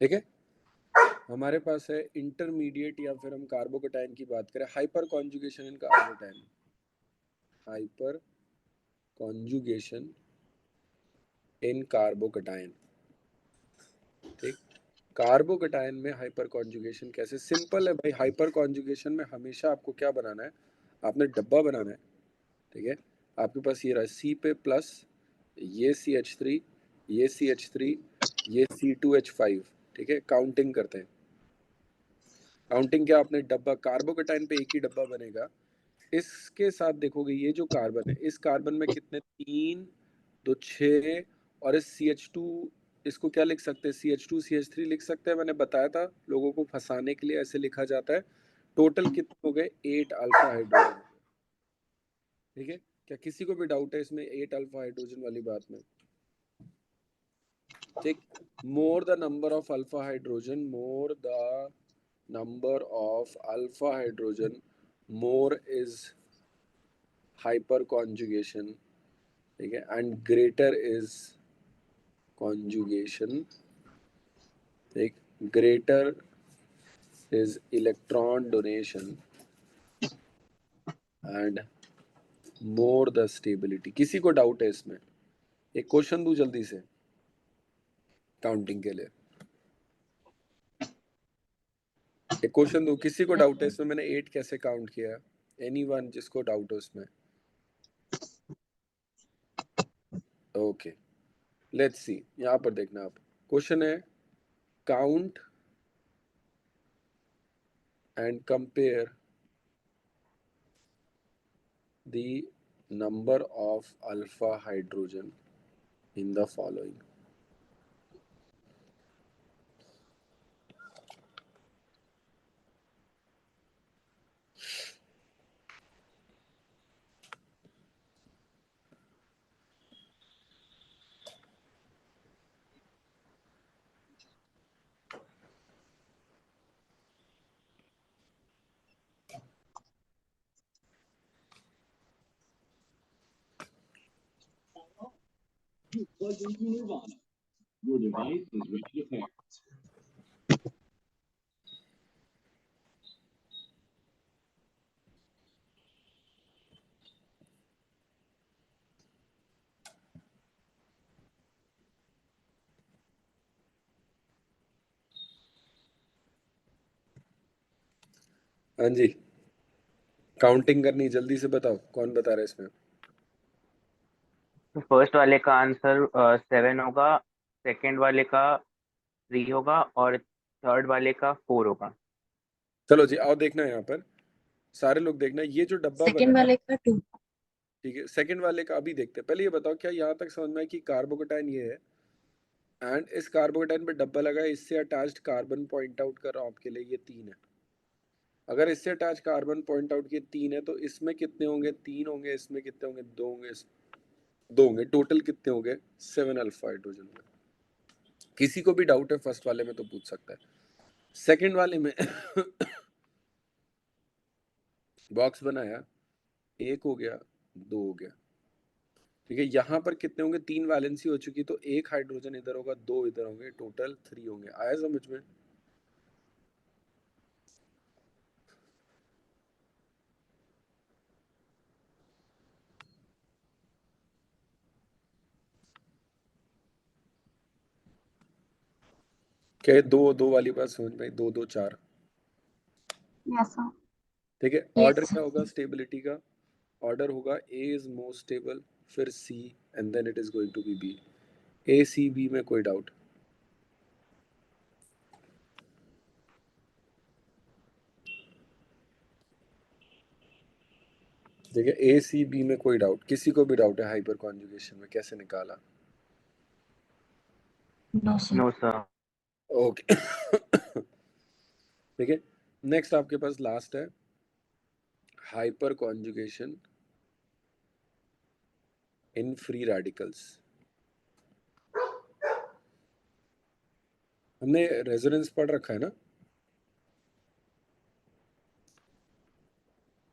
ठीक है। हमारे पास है इंटरमीडिएट या फिर हम कार्बोकेटाइन की बात करें, हाइपर कॉन्जुगेशन इन कार्बोकेटाइन, हाइपर कॉन्जुगेशन इन कार्बोकेटाइन। ठीक, कार्बोकेटाइन में हाइपर कॉन्जुगेशन कैसे? सिंपल है भाई, हाइपर कॉन्जुगेशन में हमेशा आपको क्या बनाना है, आपने डब्बा बनाना है। ठीक है, आपके पास ये रहा C पे प्लस, ये CH3, ये CH3, ये C2H5। ठीक है, काउंटिंग करते हैं। काउंटिंग क्या, आपने डब्बा कार्बोकेटाइन पे एक ही डब्बा बनेगा, इसके साथ देखोगे ये जो कार्बन है, इस कार्बन में कितने, 3 2 6, और इस CH2, इसको क्या लिख सकते हैं, CH2 CH3 लिख सकते हैं। मैंने बताया था लोगों को फंसाने के लिए ऐसे लिखा जाता है। टोटल कितने हो गए, 8 अल्फा हाइड्रोजन। ठीक है, क्या किसी को भी डाउट है इसमें 8 अल्फा हाइड्रोजन वाली बात में? ठीक, more the number of alpha hydrogen, more the number of alpha hydrogen, more is hyperconjugation. ठीक है, and greater is conjugation. ठीक, greater is electron donation and more the stability. किसी को डाउट है इसमें? एक क्वेश्चन दूं जल्दी से काउंटिंग के लिए, एक क्वेश्चन दूं, किसी को डाउट है इसमें मैंने 8 कैसे काउंट किया? एनीवन जिसको डाउट हो इसमें? ओके, लेट्स सी, यहाँ पर देखना आप, क्वेश्चन है count and compare the number of alpha hydrogen in the following. You plug into Nirvana. Your device is ready to pair. हाँ जी, काउंटिंग करनी, जल्दी से बताओ कौन बता रहा है इसमें? तो फर्स्ट वाले का आंसर 7 होगा, सेकंड वाले का 3 होगा और थर्ड वाले का 4 होगा। चलो जी, आओ देखना यहाँ पर, सारे लोग देखना, ये जो डब्बा सेकंड बना है, वाले का 2। ठीक है, सेकंड वाले का अभी देखते हैं। पहले ये बताओ, क्या यहाँ तक समझ में आया कि कार्बोकेटाइन ये है एंड इस कार्बोकेटाइन पे डब्बा लगा है, इससे अटैच्ड कार्बन पॉइंट आउट कर रहा हूँ आपके लिए, ये 3 है। अगर इससे अटैच कार्बन पॉइंट आउट किए 3 है, तो इसमें कितने होंगे, 3 होंगे, इसमें कितने होंगे, 2 होंगे, 2 होंगे, टोटल कितने होंगे, 7 अल्फा हाइड्रोजन होंगे। किसी को भी डाउट है फर्स्ट वाले में तो पूछ सकता है। सेकंड वाले में बॉक्स बनाया, 1 हो गया, 2 हो गया। ठीक है, यहाँ पर कितने होंगे, 3 वैलेंसी हो चुकी, तो 1 हाइड्रोजन इधर होगा, 2 इधर होंगे, टोटल 3 होंगे। आया समझ में? क्या 2 वाली बात समझ में? 2 2 4। Yes sir. ठीक है, Yes, ऑर्डर sir. क्या होगा स्टेबिलिटी का? ऑर्डर होगा A इज मोस्ट स्टेबल, फिर C and then it is going to be B। A C B में कोई डाउट? ठीक है, A C B में कोई डाउट? किसी को भी डाउट है हाइपर कॉन्जुगेशन में कैसे निकाला? No, sir. No sir. Okay ठीक है, नेक्स्ट आपके पास लास्ट है hyperconjugation in free radicals. हमने रेजोनेंस पढ़ रखा है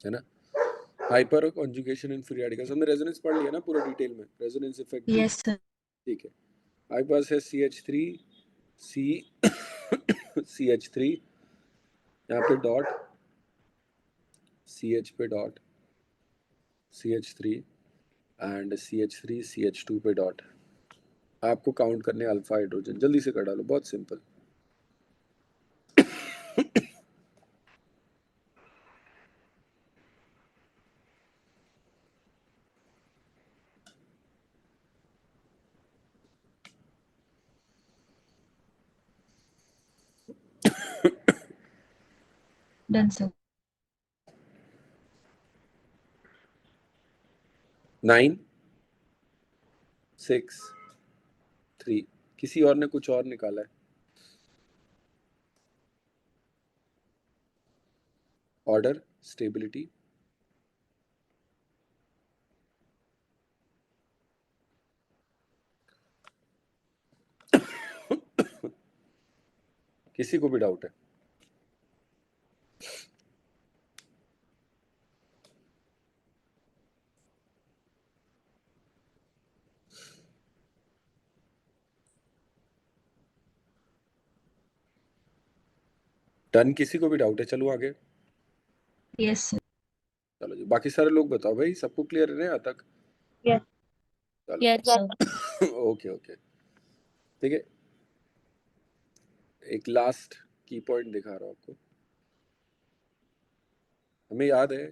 ना, hyperconjugation in free radicals हमने रेजोनेंस पढ़ लिया ना पूरा डिटेल में, रेजोनेंस इफेक्ट। Yes, sir. ठीक है, हमारे पास है CH3 C CH3 यहाँ पे डॉट, CH पे dot, CH3 and CH3 CH2 पे डॉट। आपको काउंट करने अल्फा हाइड्रोजन, जल्दी से कर डालो, बहुत सिंपल। Done sir. 9 6 3। किसी और ने कुछ और निकाला है? ऑर्डर, स्टेबिलिटी, किसी को भी डाउट है? डन, किसी को भी डाउट है? चलो आगे। Yes sir. चलो जी, बाकी सारे लोग बताओ भाई, सबको क्लियर है ना यहाँ तक? यस चलो यस सर। ओके ओके, ठीक है। एक लास्ट की पॉइंट दिखा रहा हूँ आपको। हमें याद है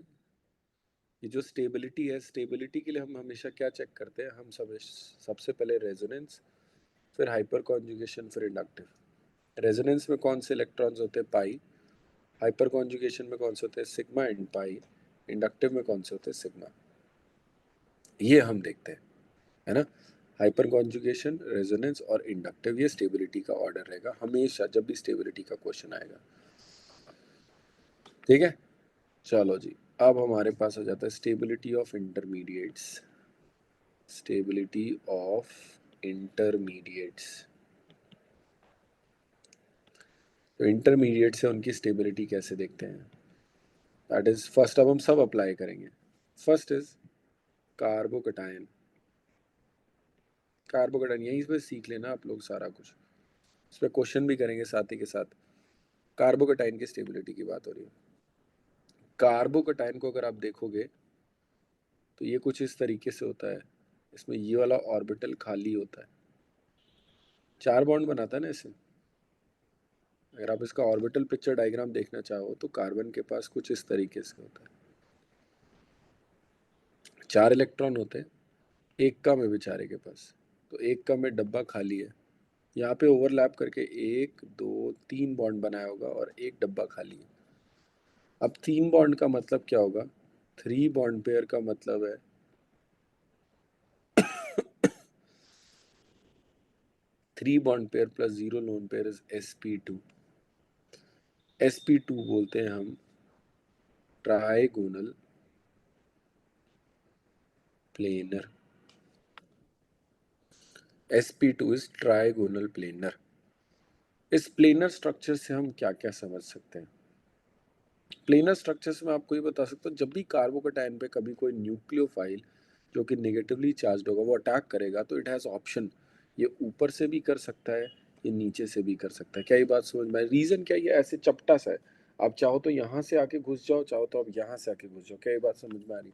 कि जो स्टेबिलिटी है, स्टेबिलिटी के लिए हम हमेशा क्या चेक करते हैं? हम सब सबसे पहले रेजोनेंस, फिर हाइपर कॉन्जुगेशन, फिर इंडक्टिव। रेजोनेंस में कौन से इलेक्ट्रॉन्स होते हैं? पाई। हाइपर कॉन्जुगेशन में कौन से होते हैं? Sigma and pi. इंडक्टिव में कौन से होते हैं? सिग्मा। ये हम देखते हैं, है ना। हाइपर कॉन्जुगेशन, रेजोनेंस और इंडक्टिव, ये स्टेबिलिटी का ऑर्डर रहेगा हमेशा जब भी स्टेबिलिटी का क्वेश्चन आएगा, ठीक है। चलो जी, अब हमारे पास आ जाता है stability of intermediates. Stability of intermediates, तो इंटरमीडिएट से उनकी स्टेबिलिटी कैसे देखते हैं? दैट इज फर्स्ट, अब हम सब अप्लाई करेंगे। First is carbocation. कार्बोकटायन यहीं पे सीख लेना आप लोग सारा कुछ, इस पर क्वेश्चन भी करेंगे साथ ही के साथ। कार्बोकटायन की स्टेबिलिटी की बात हो रही है। कार्बोकटायन को अगर आप देखोगे तो ये कुछ इस तरीके से होता है। इसमें ये वाला ऑर्बिटल खाली होता है, 4 बॉन्ड बनाता है ना इसे। अगर आप इसका ऑर्बिटल पिक्चर डायग्राम देखना चाहो तो कार्बन के पास कुछ इस तरीके से होता है, 4 इलेक्ट्रॉन होते हैं, एक कम है बेचारे के पास, तो एक कम में डब्बा खाली है। यहाँ पे ओवरलैप करके 1 2 3 बॉन्ड बनाया होगा और एक डब्बा खाली है। अब 3 बॉन्ड का मतलब क्या होगा? 3 बॉन्ड पेयर का मतलब है 3 bond pair plus 0 lone pair is sp2। sp2 बोलते हैं हम trigonal planar. sp2 is trigonal planar. इस प्लेनर स्ट्रक्चर से हम क्या क्या समझ सकते हैं? प्लेनर स्ट्रक्चर्स में आपको ये बता सकता हूँ, जब भी कार्बोकटायन पे कभी कोई न्यूक्लियोफाइल जो कि नेगेटिवली चार्ज होगा वो अटैक करेगा, तो इट हैज़ ऑप्शन, ये ऊपर से भी कर सकता है, ये नीचे से भी कर सकता है। क्या ये बात समझ में? रीज़न क्या, ये ऐसे चपटा सा है, आप चाहो तो यहाँ से आके घुस जाओ, चाहो तो आप यहाँ से आके घुस जाओ। क्या ये बात समझ में आ रही?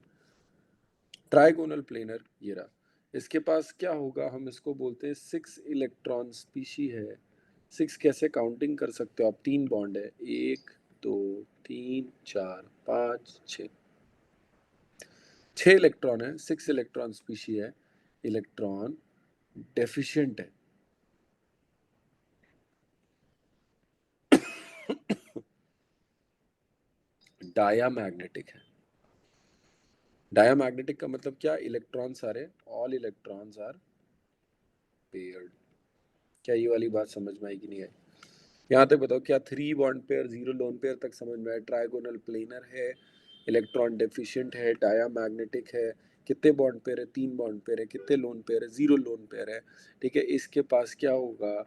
ट्राइगोनल प्लेनर ये रहा। इसके पास क्या होगा? हम इसको बोलते हैं 6 इलेक्ट्रॉन स्पीशी है। 6 कैसे काउंटिंग कर सकते हो आप? 3 बॉन्ड है, 1 2 3 4 5 6, 6 इलेक्ट्रॉन है, 6 इलेक्ट्रॉन स्पीशी है। इलेक्ट्रॉन डेफिशिएंट है। डायामैग्नेटिक है। डायामैग्नेटिक का मतलब क्या? इलेक्ट्रॉन सारे, ऑल इलेक्ट्रॉन्स आर पेयर्ड। क्या ये वाली बात समझ में आई कि नहीं आई? यहाँ तक बताओ, क्या 3 बॉन्ड पेयर 0 लोन पेयर तक समझ में आया? ट्राइगोनल प्लेनर है, इलेक्ट्रॉन डेफिशिएंट है, डायामैग्नेटिक है। कितने बॉन्ड पेयर है? 3 बॉन्ड पेयर है। कितने लोन पेयर है? 0 लोन पेयर है। ठीक है, इसके पास क्या होगा?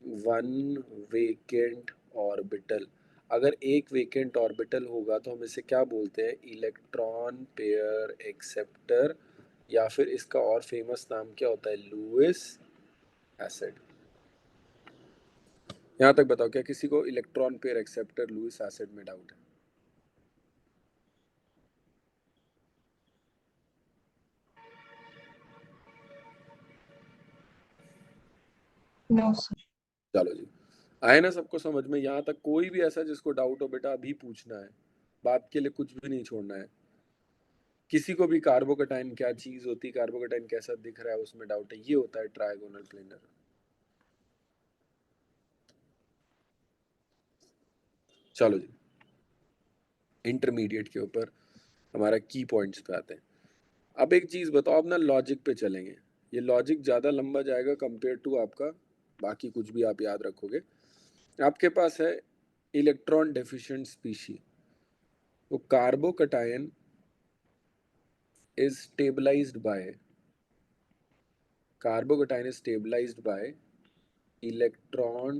1 वेकेंट ऑर्बिटल। अगर एक वेकेंट ऑर्बिटल होगा तो हम इसे क्या बोलते हैं? इलेक्ट्रॉन पेयर एक्सेप्टर, या फिर इसका और फेमस नाम क्या होता है? Lewis acid. यहाँ तक बताओ, क्या किसी को electron pair acceptor Lewis acid में डाउट है? No, sir. चलो जी, आए ना सबको समझ में? यहाँ तक कोई भी ऐसा जिसको डाउट हो बेटा अभी पूछना है, बात के लिए कुछ भी नहीं छोड़ना है। किसी को भी कार्बोकेटाइन क्या चीज होती है, कार्बोकेटाइन कैसा दिख रहा है, उसमें डाउट है, ये होता है ट्रायगोनल प्लेनर। चलो जी, इंटरमीडिएट के ऊपर हमारा की पॉइंट्स पे आते हैं। अब एक चीज बताओ, अब ना लॉजिक पे चलेंगे। ये लॉजिक ज्यादा लंबा जाएगा कंपेयर टू आपका बाकी कुछ भी आप याद रखोगे। आपके पास है इलेक्ट्रॉन डेफिशिएंट स्पीशी, वो carbocation is stabilized by carbocation is stabilized by electron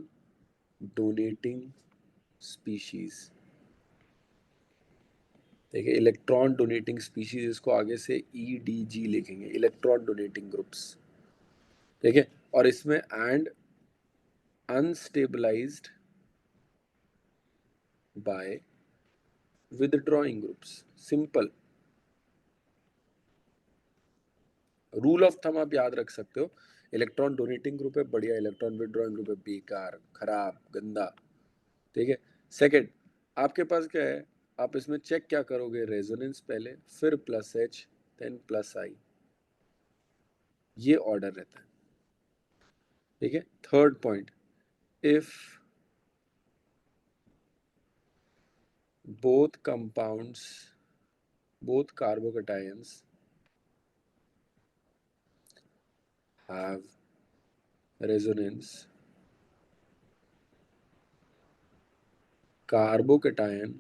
donating species। देखिए, इलेक्ट्रॉन डोनेटिंग स्पीशीज, इसको आगे से EDG लिखेंगे, इलेक्ट्रॉन डोनेटिंग ग्रुप्स। ठीक है, और इसमें and unstabilised by withdrawing groups. Simple rule of thumb आप याद रख सकते हो। इलेक्ट्रॉन डोनेटिंग ग्रुप है बढ़िया, इलेक्ट्रॉन विदड्रॉइंग ग्रुप है बेकार, खराब, गंदा। ठीक है। सेकंड, आपके पास क्या है, आप इसमें चेक क्या करोगे, रेजोनेंस पहले, फिर plus H, then plus I, ये ऑर्डर रहता है। ठीक है। Third point, if both compounds, both carbocations have resonance, carbocation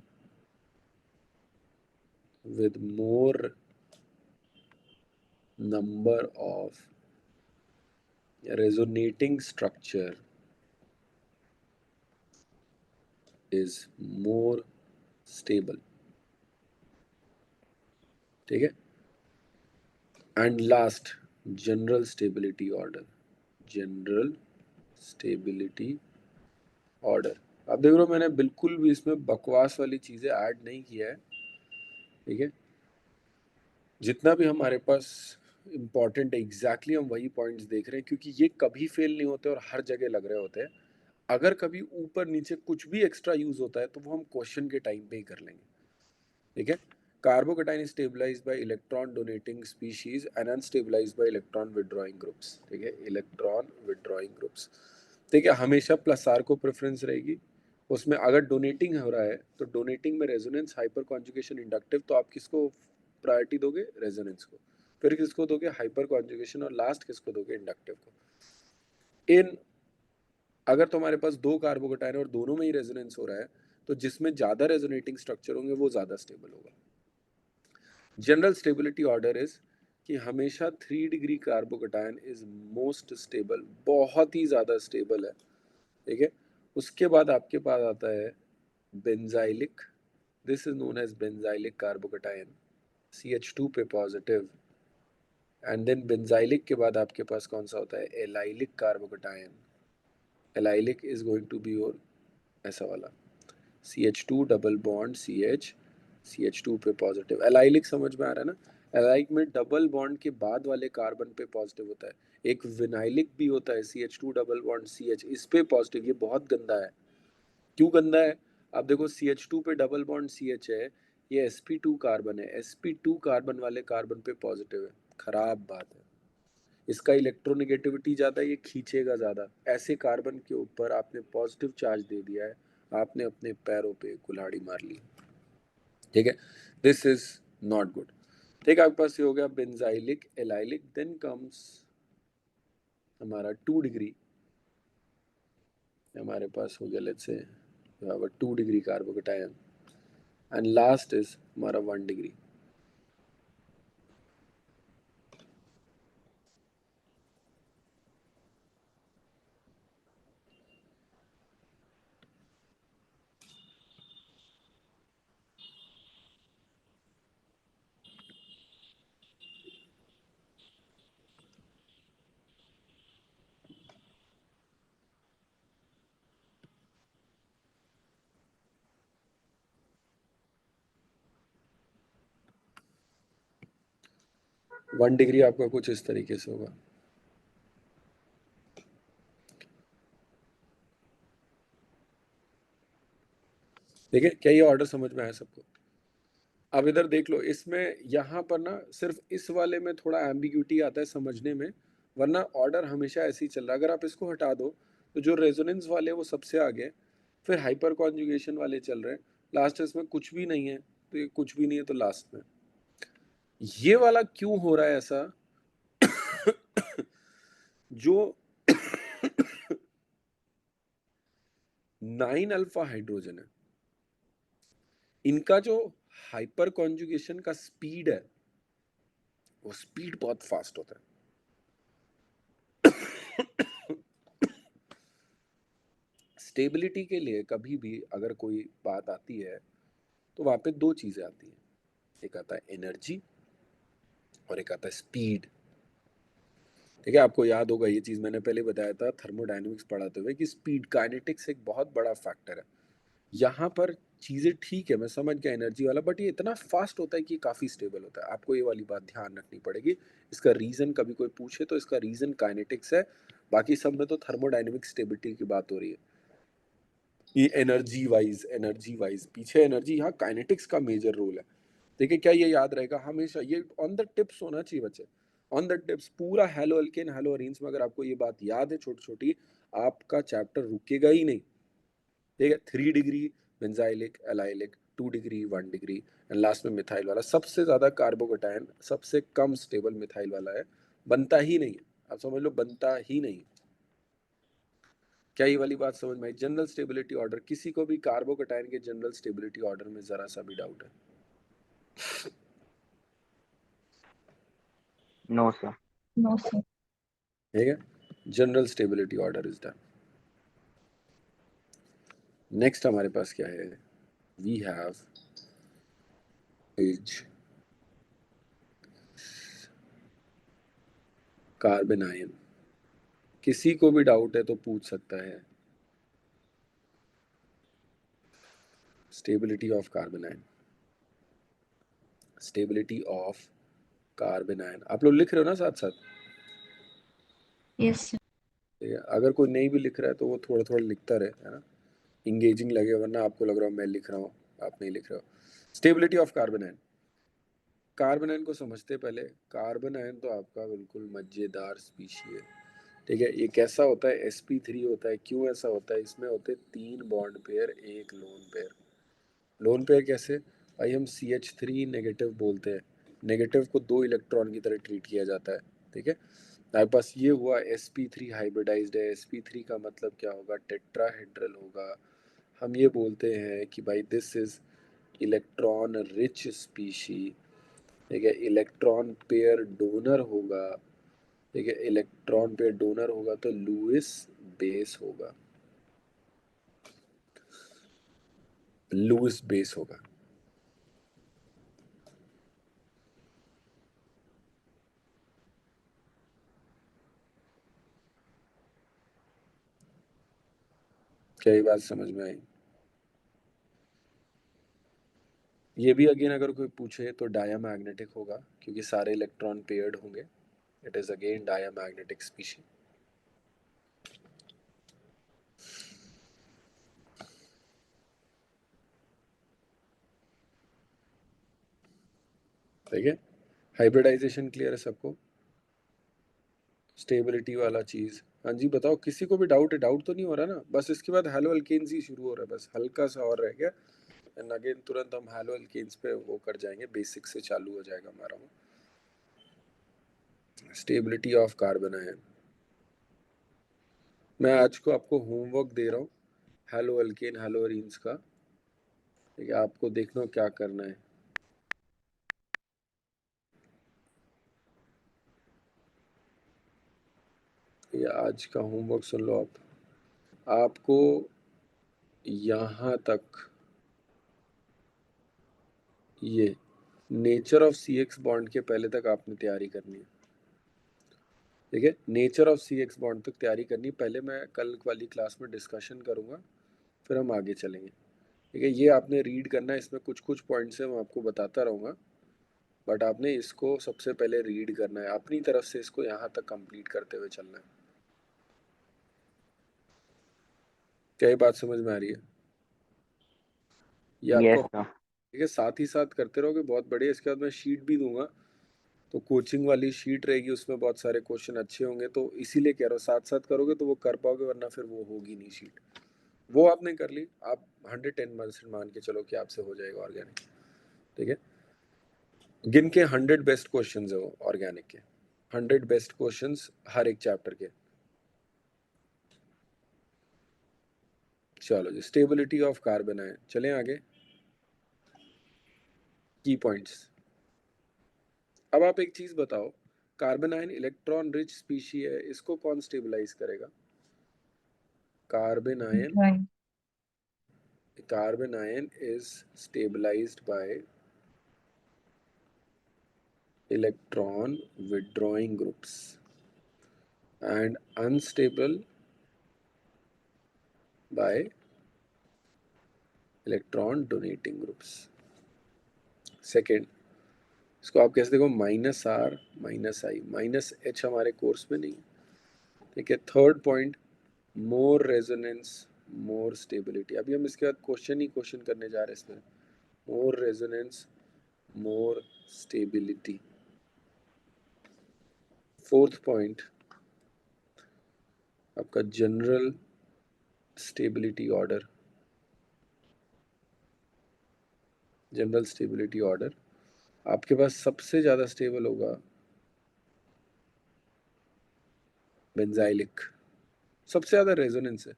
with more number of resonating structure is more stable। ठीक है। And last, general stability order, general stability order. अब देख लो, मैंने बिल्कुल भी इसमें बकवास वाली चीजें ऐड नहीं किया है। ठीक है, जितना भी हमारे पास इम्पोर्टेंट है एग्जैक्टली हम वही पॉइंट्स देख रहे हैं, क्योंकि ये कभी फेल नहीं होते और हर जगह लग रहे होते हैं। अगर कभी ऊपर नीचे कुछ भी एक्स्ट्रा यूज होता है तो वो हम क्वेश्चन के टाइम पे ही कर लेंगे। ठीक है। Carbocation stabilised by electron donating species and unstabilised by electron withdrawing groups. ठीक है, इलेक्ट्रॉन विड्रॉइंग ग्रुप्स। ठीक है, हमेशा प्लस आर को प्रेफरेंस रहेगी उसमें। अगर डोनेटिंग हो रहा है तो डोनेटिंग में रेजोनेंस, हाइपर कॉन्जुगेशन, इंडक्टिव, तो आप किसको प्रायोरिटी दोगे, रेजोनेंस को। फिर किसको दोगे, हाइपर कॉन्जुगेशन, और लास्ट किसको दोगे, इंडक्टिव को। इन अगर तुम्हारे पास दो कार्बोकेटाइन और दोनों में ही रेजोनेंस हो रहा है तो जिसमें ज्यादा रेजोनेटिंग स्ट्रक्चर होंगे वो ज्यादा स्टेबल होगा। जनरल स्टेबिलिटी ऑर्डर इज कि हमेशा 3 degree carbocation is most stable, बहुत ही ज्यादा स्टेबल है। ठीक है। उसके बाद आपके पास आता है benzylic, this is known as benzylic carbocation, CH2 पे पॉजिटिव। एंड देन बेंजाइलिक के बाद आपके पास कौन सा होता है, allylic carbocation. Allylic is going to be your ऐसा वाला, CH2 डबल बॉन्ड CH2 पे पॉजिटिव। एलाइलिक समझ में आ रहा है ना? एलाइलिक में डबल बॉन्ड के बाद वाले कार्बन पे पॉजिटिव होता है। एक विनाइलिक भी होता है, CH2 डबल बॉन्ड CH, इस पे पॉजिटिव। ये बहुत गंदा है। क्यों गंदा है? आप देखो, CH2 पे डबल बॉन्ड CH है, ये sp2 कार्बन है, sp2 कार्बन वाले कार्बन पे पॉजिटिव है, खराब बात है। इसका इलेक्ट्रोनेगेटिविटी ज़्यादा है, ये खींचेगा ज़्यादा। ऐसे कार्बन के ऊपर आपने पॉजिटिव चार्ज दे दिया है, आपने अपने पैरों पे कुल्हाड़ी मार ली। ठीक है, दिस इज नॉट गुड। ठीक है, आपके पास ये हो गया बेंजाइलिक, एलाइलिक, देन कम्स हमारा 2 डिग्री, हमारे पास हो गया let's say 2 degree carbocation, and last is हमारा 1 डिग्री। 1 डिग्री आपका कुछ इस तरीके से होगा। ठीक है, क्या ये ऑर्डर समझ में आया सबको? अब इधर देख लो, इसमें यहाँ पर ना सिर्फ इस वाले में थोड़ा एम्बिग्यूटी आता है समझने में, वरना ऑर्डर हमेशा ऐसे ही चल रहा है। अगर आप इसको हटा दो तो जो रेजोनेंस वाले वो सबसे आगे, फिर हाइपर कॉन्जुगेशन वाले चल रहे हैं, लास्ट इसमें कुछ भी नहीं है, तो ये कुछ भी नहीं है तो लास्ट में ये वाला क्यों हो रहा है ऐसा? जो 9 अल्फा हाइड्रोजन है, इनका जो हाइपर कॉन्जुगेशन का स्पीड है वो स्पीड बहुत फास्ट होता है। स्टेबिलिटी के लिए कभी भी अगर कोई बात आती है तो वहां पे दो चीजें आती हैं, एक आता है एनर्जी और एक आता है स्पीड। ठीक है, आपको याद होगा ये चीज मैंने पहले बताया था थर्मोडायनेमिक्स पढ़ाते हुए कि स्पीड काइनेटिक्स एक बहुत बड़ा फैक्टर है। यहाँ पर चीजें ठीक है, मैं समझ गया एनर्जी वाला, बट ये इतना फास्ट होता है कि काफी स्टेबल होता है। आपको ये वाली बात ध्यान रखनी पड़ेगी। इसका रीजन कभी कोई पूछे तो इसका रीजन काइनेटिक्स है, बाकी सब में तो थर्मोडायनेमिक स्टेबिलिटी की बात हो रही है। ये एनर्जी वाइज पीछे एनर्जी, यहाँ काइनेटिक्स का मेजर रोल है। देखिए क्या ये याद रहेगा हमेशा, ये ऑन द टिप्स होना चाहिए बच्चे, ऑन द टिप्स पूरा हेलो अल्केन हेलो अरेन्स में अगर आपको ये बात याद है छोटी छोटी, आपका चैप्टर रुकेगा ही नहीं। ठीक है, 3 degree benzylic allylic, 2 degree 1 degree and last में मिथाइल वाला। सबसे ज्यादा कार्बोकटायन सबसे कम स्टेबल मिथाइल वाला है, बनता ही नहीं है। आप समझ लो बनता ही नहीं। क्या ये वाली बात समझ में आई? जनरल स्टेबिलिटी ऑर्डर, किसी को भी कार्बोकटायन के जनरल स्टेबिलिटी ऑर्डर में जरा सा भी डाउट है? No sir. No, sir. ठीक है, general stability order is done. Next हमारे पास क्या है? We have is carbon ion. किसी को भी डाउट है तो पूछ सकता है। Stability of carbon ion, stability of carbon ion, आप लोग लिख रहे हो ना साथ साथ? Yes, sir. ठीक है, अगर कोई नहीं भी लिख रहा है तो वो थोड़ा थोड़ा लिखता रहे, है ना, इंगेजिंग लगे, वरना आपको लग रहा हो मैं लिख रहा हूँ आप नहीं लिख रहे हो। Stability of carbon ion, carbon ion को समझते पहले। कार्बन आयन तो आपका बिल्कुल मजेदार स्पीशी है। ठीक है, ये कैसा होता है? sp3 होता है। क्यों ऐसा होता है? इसमें होते 3 बॉन्ड पेयर, एक लोन पेयर। लोन पेयर कैसे भाई? हम CH3 नेगेटिव बोलते हैं, नेगेटिव को 2 इलेक्ट्रॉन की तरह ट्रीट किया जाता है। ठीक है, हमारे पास ये हुआ sp3 हाइब्रिडाइज्ड है। sp3 का मतलब क्या होगा? टेट्राहेड्रल होगा। हम ये बोलते हैं कि भाई this is electron rich species. ठीक है, इलेक्ट्रॉन पेयर डोनर होगा। ठीक है, इलेक्ट्रॉन पेयर डोनर होगा तो लुईस बेस होगा, लुईस बेस होगा। क्या ये बात समझ में आई? ये भी अगेन अगर कोई पूछे तो डायामैग्नेटिक होगा, क्योंकि सारे इलेक्ट्रॉन पेयर्ड होंगे। It is again diamagnetic species. ठीक है, हाइब्रिडाइजेशन क्लियर है सबको? स्टेबिलिटी वाला चीज, हाँ जी बताओ, किसी को भी डाउट है? डाउट तो नहीं हो रहा ना? बस इसके बाद हेलो अल्केन्स ही शुरू हो रहा है, बस हल्का सा और रह गया एंड अगेन तुरंत हम हेलो अल्केन्स पे वो कर जाएंगे, बेसिक से चालू हो जाएगा हमारा वो। स्टेबिलिटी ऑफ कार्बन आयन, मैं आज को आपको होमवर्क दे रहा हूँ हेलो अल्केन हेलो अरीन्स का। ठीक है, आपको देखना क्या करना है। ये आज का होमवर्क सुन लो आप। आपको यहाँ तक ये नेचर ऑफ CX बॉन्ड के पहले तक आपने तैयारी करनी है। ठीक है, नेचर ऑफ CX बॉन्ड तक तैयारी करनी। पहले मैं कल वाली क्लास में डिस्कशन करूँगा, फिर हम आगे चलेंगे। ठीक है, ये आपने रीड करना है, इसमें कुछ कुछ पॉइंट्स है मैं आपको बताता रहूँगा। बट आपने इसको सबसे पहले रीड करना है, अपनी तरफ से इसको यहाँ तक कंप्लीट करते हुए चलना है। क्या ये बात समझ में आ रही है? ये यस आपको सर। ठीक है, साथ ही साथ करते रहोगे, बहुत बढ़िया। इसके बाद मैं शीट भी दूंगा, तो कोचिंग वाली शीट रहेगी, उसमें बहुत सारे क्वेश्चन अच्छे होंगे, तो इसीलिए कह रहा हूँ साथ साथ करोगे तो वो कर पाओगे, वरना फिर वो होगी नहीं शीट। वो आपने कर ली, आप 110% मान के चलो कि आपसे हो जाएगा ऑर्गेनिक। ठीक है, गिन के 100 बेस्ट क्वेश्चंस है वो ऑर्गेनिक के, 100 बेस्ट क्वेश्चंस हर एक चैप्टर के। चलो जी, स्टेबिलिटी ऑफ कार्बन है, चलें आगे। की पॉइंट्स। अब आप एक चीज बताओ, carbon ion electron rich species है, इसको कौन स्टेबलाइज करेगा? Carbon ion, Right. carbon ion is stabilized by electron withdrawing groups and unstable by electron donating groups. Second, इसको आप कैसे देखो, -R -I -H हमारे कोर्स में नहीं है। ठीक है, थर्ड पॉइंट, मोर रेजोनेंस मोर स्टेबिलिटी। अभी हम इसके बाद क्वेश्चन ही क्वेश्चन करने जा रहे हैं इसमें। More resonance more stability. Fourth point आपका general stability order. General stability order आपके पास सबसे ज्यादा स्टेबल होगा बेंजाइलिक, सबसे ज्यादा रेजोनेंस है।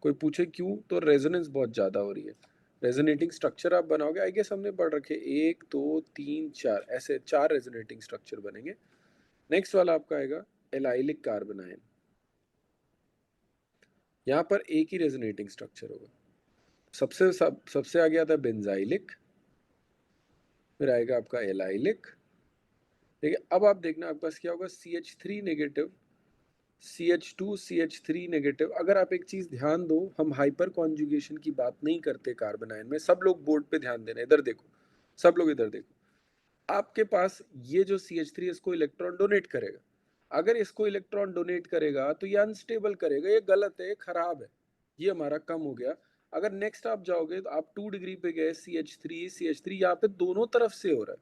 कोई पूछे क्यों, तो रेजोनेंस बहुत ज्यादा हो रही है। रेजोनेटिंग स्ट्रक्चर आप बनाओगे, आई गेस हमने पढ़ रखे 1 2 3 4, ऐसे 4 रेजोनेटिंग स्ट्रक्चर बनेंगे। नेक्स्ट वाला आपका आएगा एलाइलिक कार्बन आयन, यहाँ पर एक ही रेजोनेटिंग स्ट्रक्चर होगा। सबसे आगे आता है बेंजाइलिक, फिर आएगा आपका एलाइलिक। ठीक है, अब आप देखना आपके पास क्या होगा, CH3 negative, CH2 CH3 negative. अगर आप एक चीज ध्यान दो, हम हाइपर कॉन्जुगेशन की बात नहीं करते कार्बन आयन में। सब लोग बोर्ड पे ध्यान देना, इधर देखो, सब लोग इधर देखो। आपके पास ये जो CH3 इसको इलेक्ट्रॉन डोनेट करेगा, अगर इसको इलेक्ट्रॉन डोनेट करेगा तो ये अनस्टेबल करेगा, ये गलत है, खराब है, ये हमारा कम हो गया। अगर नेक्स्ट आप जाओगे तो आप 2 डिग्री पे गए, CH3 यहाँ पे दोनों तरफ से हो रहा है,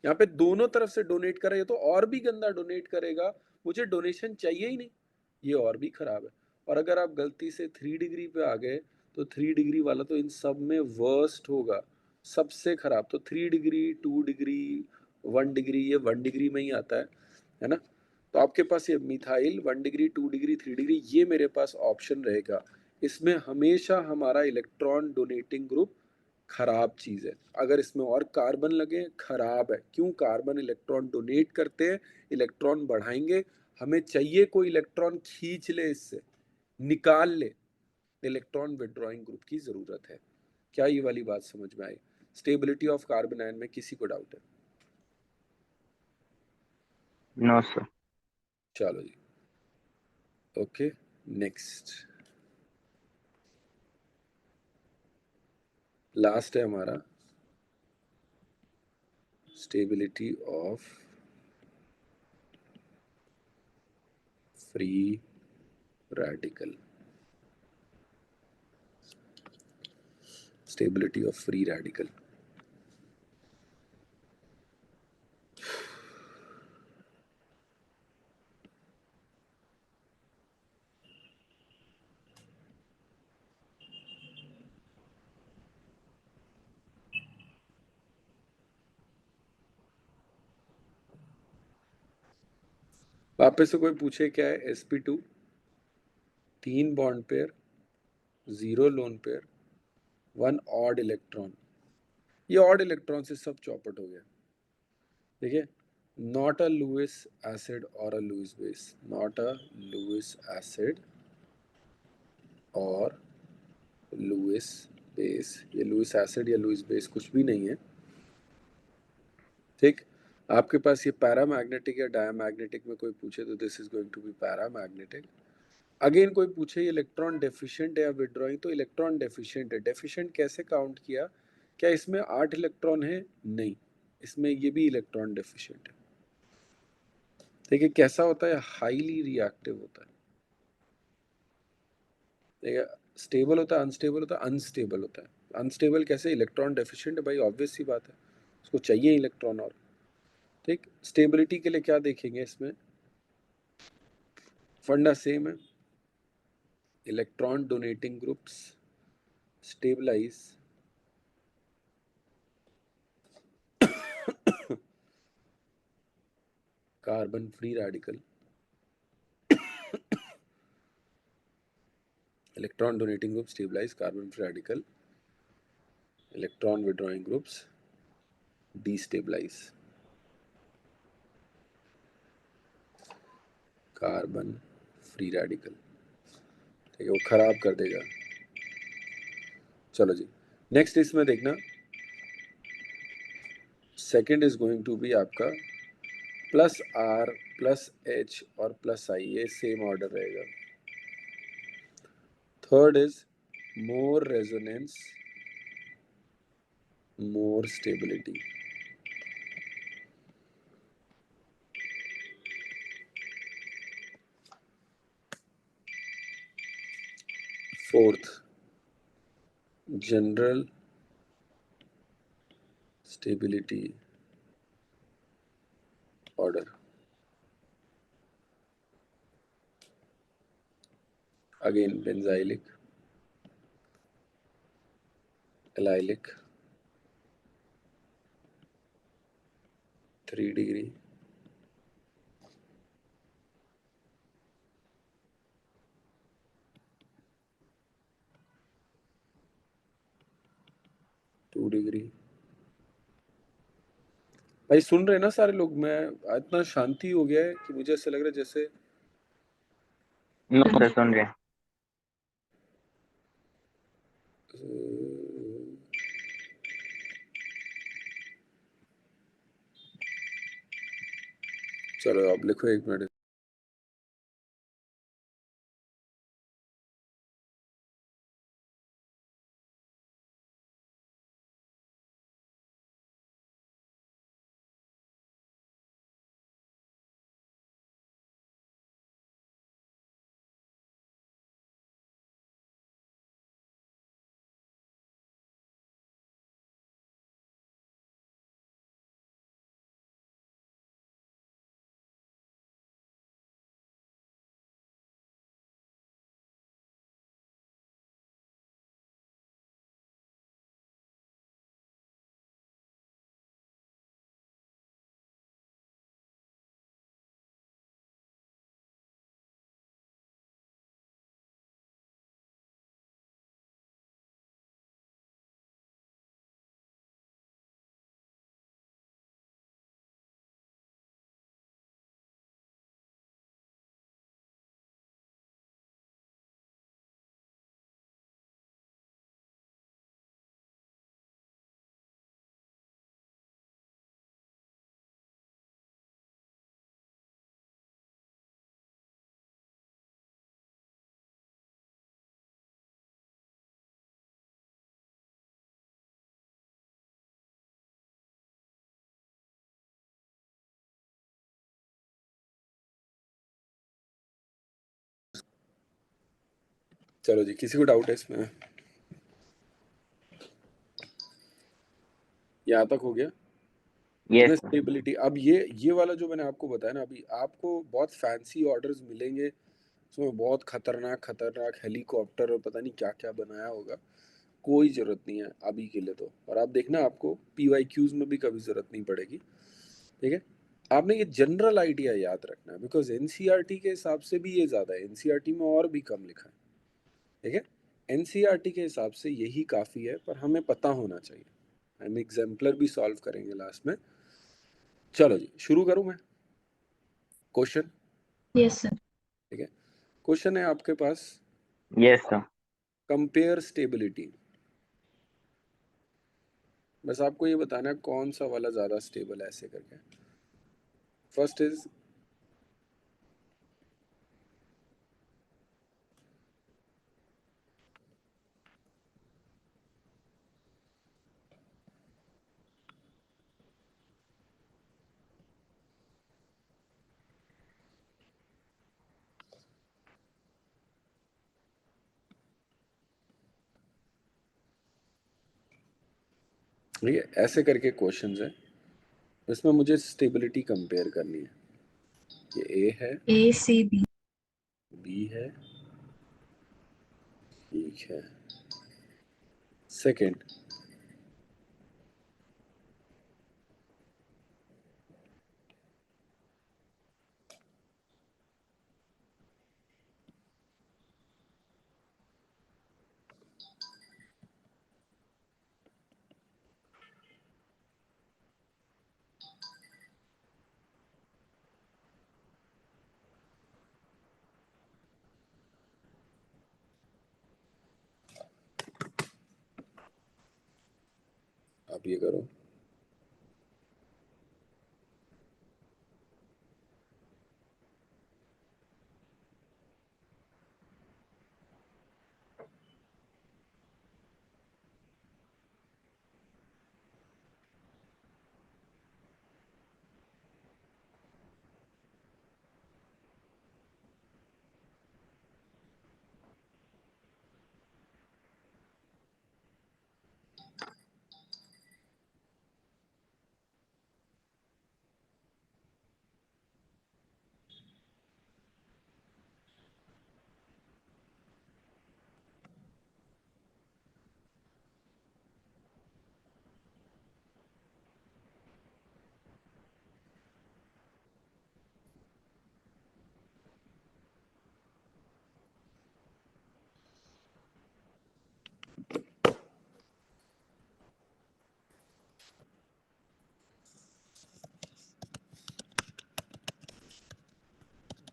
यहाँ पे दोनों तरफ से डोनेट कर रहे हैं, तो और भी गंदा डोनेट करेगा, मुझे डोनेशन चाहिए ही नहीं, ये और भी खराब है। और अगर आप गलती से 3 डिग्री पे आ गए, तो 3 डिग्री वाला तो इन सब में वर्स्ट होगा, सबसे खराब। तो 3 डिग्री 2 डिग्री 1 डिग्री, ये 1 डिग्री में ही आता है ना। तो आपके पास ये मिथाइल 1 डिग्री 2 डिग्री 3 डिग्री, ये मेरे पास ऑप्शन रहेगा। इसमें हमेशा हमारा इलेक्ट्रॉन डोनेटिंग ग्रुप खराब चीज है। अगर इसमें और कार्बन लगे, खराब है। क्यों? कार्बन इलेक्ट्रॉन डोनेट करते हैं, इलेक्ट्रॉन बढ़ाएंगे, हमें चाहिए कोई इलेक्ट्रॉन खींच ले, इससे निकाल ले, इलेक्ट्रॉन विड्रॉइंग ग्रुप की जरूरत है। क्या ये वाली बात समझ में आई? स्टेबिलिटी ऑफ कार्बन आयन में किसी को डाउट है? No sir. चलो जी, ओके, नेक्स्ट लास्ट है हमारा, stability of free radical. Stability of free radical. वापस से कोई पूछे क्या है, sp2 3 bond pair, 0 lone pair, 1 odd electron. ये ऑड इलेक्ट्रॉन से सब चौपट हो गया। ठीक है, नॉट अ लुइस एसिड और अ Lewis base, not a Lewis acid और लुइस बेस। ये लुइस एसिड या लुइस बेस कुछ भी नहीं है। ठीक, आपके पास ये पैरामैग्नेटिक या डायमैग्नेटिक में कोई पूछे तो this is going to be paramagnetic. Again कोई पूछे इलेक्ट्रॉन डेफिशिएंट है या विड्रॉइंग, तो इलेक्ट्रॉन डेफिशिएंट है। डेफिशिएंट कैसे काउंट किया? क्या इसमें 8 इलेक्ट्रॉन है? नहीं, इसमें ये भी इलेक्ट्रॉन डेफिशिएंट है। देखिए कैसा होता है, हाईली रिएक्टिव होता है। देखिए स्टेबल होता है, अनस्टेबल होता है, अनस्टेबल होता है। अनस्टेबल कैसे, इलेक्ट्रॉन डेफिशिएंट है भाई, ऑब्वियस सी बात है, उसको चाहिए इलेक्ट्रॉन। और ठीक, स्टेबिलिटी के लिए क्या देखेंगे इसमें, फंडा सेम है, electron donating groups stabilise carbon free radical, electron donating groups stabilize carbon free radical, electron withdrawing groups destabilize carbon free radical. ठीक है, वो खराब कर देगा। चलो जी, नेक्स्ट इसमें देखना, second is going to be आपका प्लस आर प्लस एच और प्लस आई, ये सेम ऑर्डर रहेगा। Third is more resonance more stability. Fourth general stability order. Again benzylic, allylic 3 degree, two degree. भाई सुन रहे हैं ना सारे लोग, मैं इतना शांति हो गया है कि मुझे ऐसा लग रहा है जैसे नो सर, सुन रहे हैं। चलो आप लिखो 1 मिनट। चलो जी, किसी को डाउट है इसमें? यहाँ तक हो गया यस इसमें सर। स्टेबिलिटी। अब ये वाला जो मैंने आपको बताया ना, अभी आपको बहुत फैंसी ऑर्डर्स मिलेंगे, उसमें बहुत खतरनाक खतरनाक हेलीकॉप्टर और पता नहीं क्या क्या बनाया होगा, कोई जरूरत नहीं है अभी के लिए तो। और आप देखना, आपको PYQs में भी कभी जरूरत नहीं पड़ेगी। ठीक है, आपने ये जनरल आइडिया याद रखना है, बिकॉज एनसीईआरटी के हिसाब से भी ये ज्यादा है, एनसीईआरटी में और भी कम लिखा है। ठीक है, एनसीईआरटी के हिसाब से यही काफी है, पर हमें पता होना चाहिए। हम एग्जाम्पलर भी सॉल्व करेंगे लास्ट में। चलो जी, शुरू करूं मैं क्वेश्चन? Yes, sir. ठीक है, क्वेश्चन है आपके पास, यस सर। Compare stability. बस आपको ये बताना है कौन सा वाला ज्यादा स्टेबल है, ऐसे करके। फर्स्ट इज ये ऐसे करके क्वेश्चंस है, इसमें मुझे स्टेबिलिटी कंपेयर करनी है। ये ए है, A C B बी है, ठीक है। सेकंड, आप ये करो।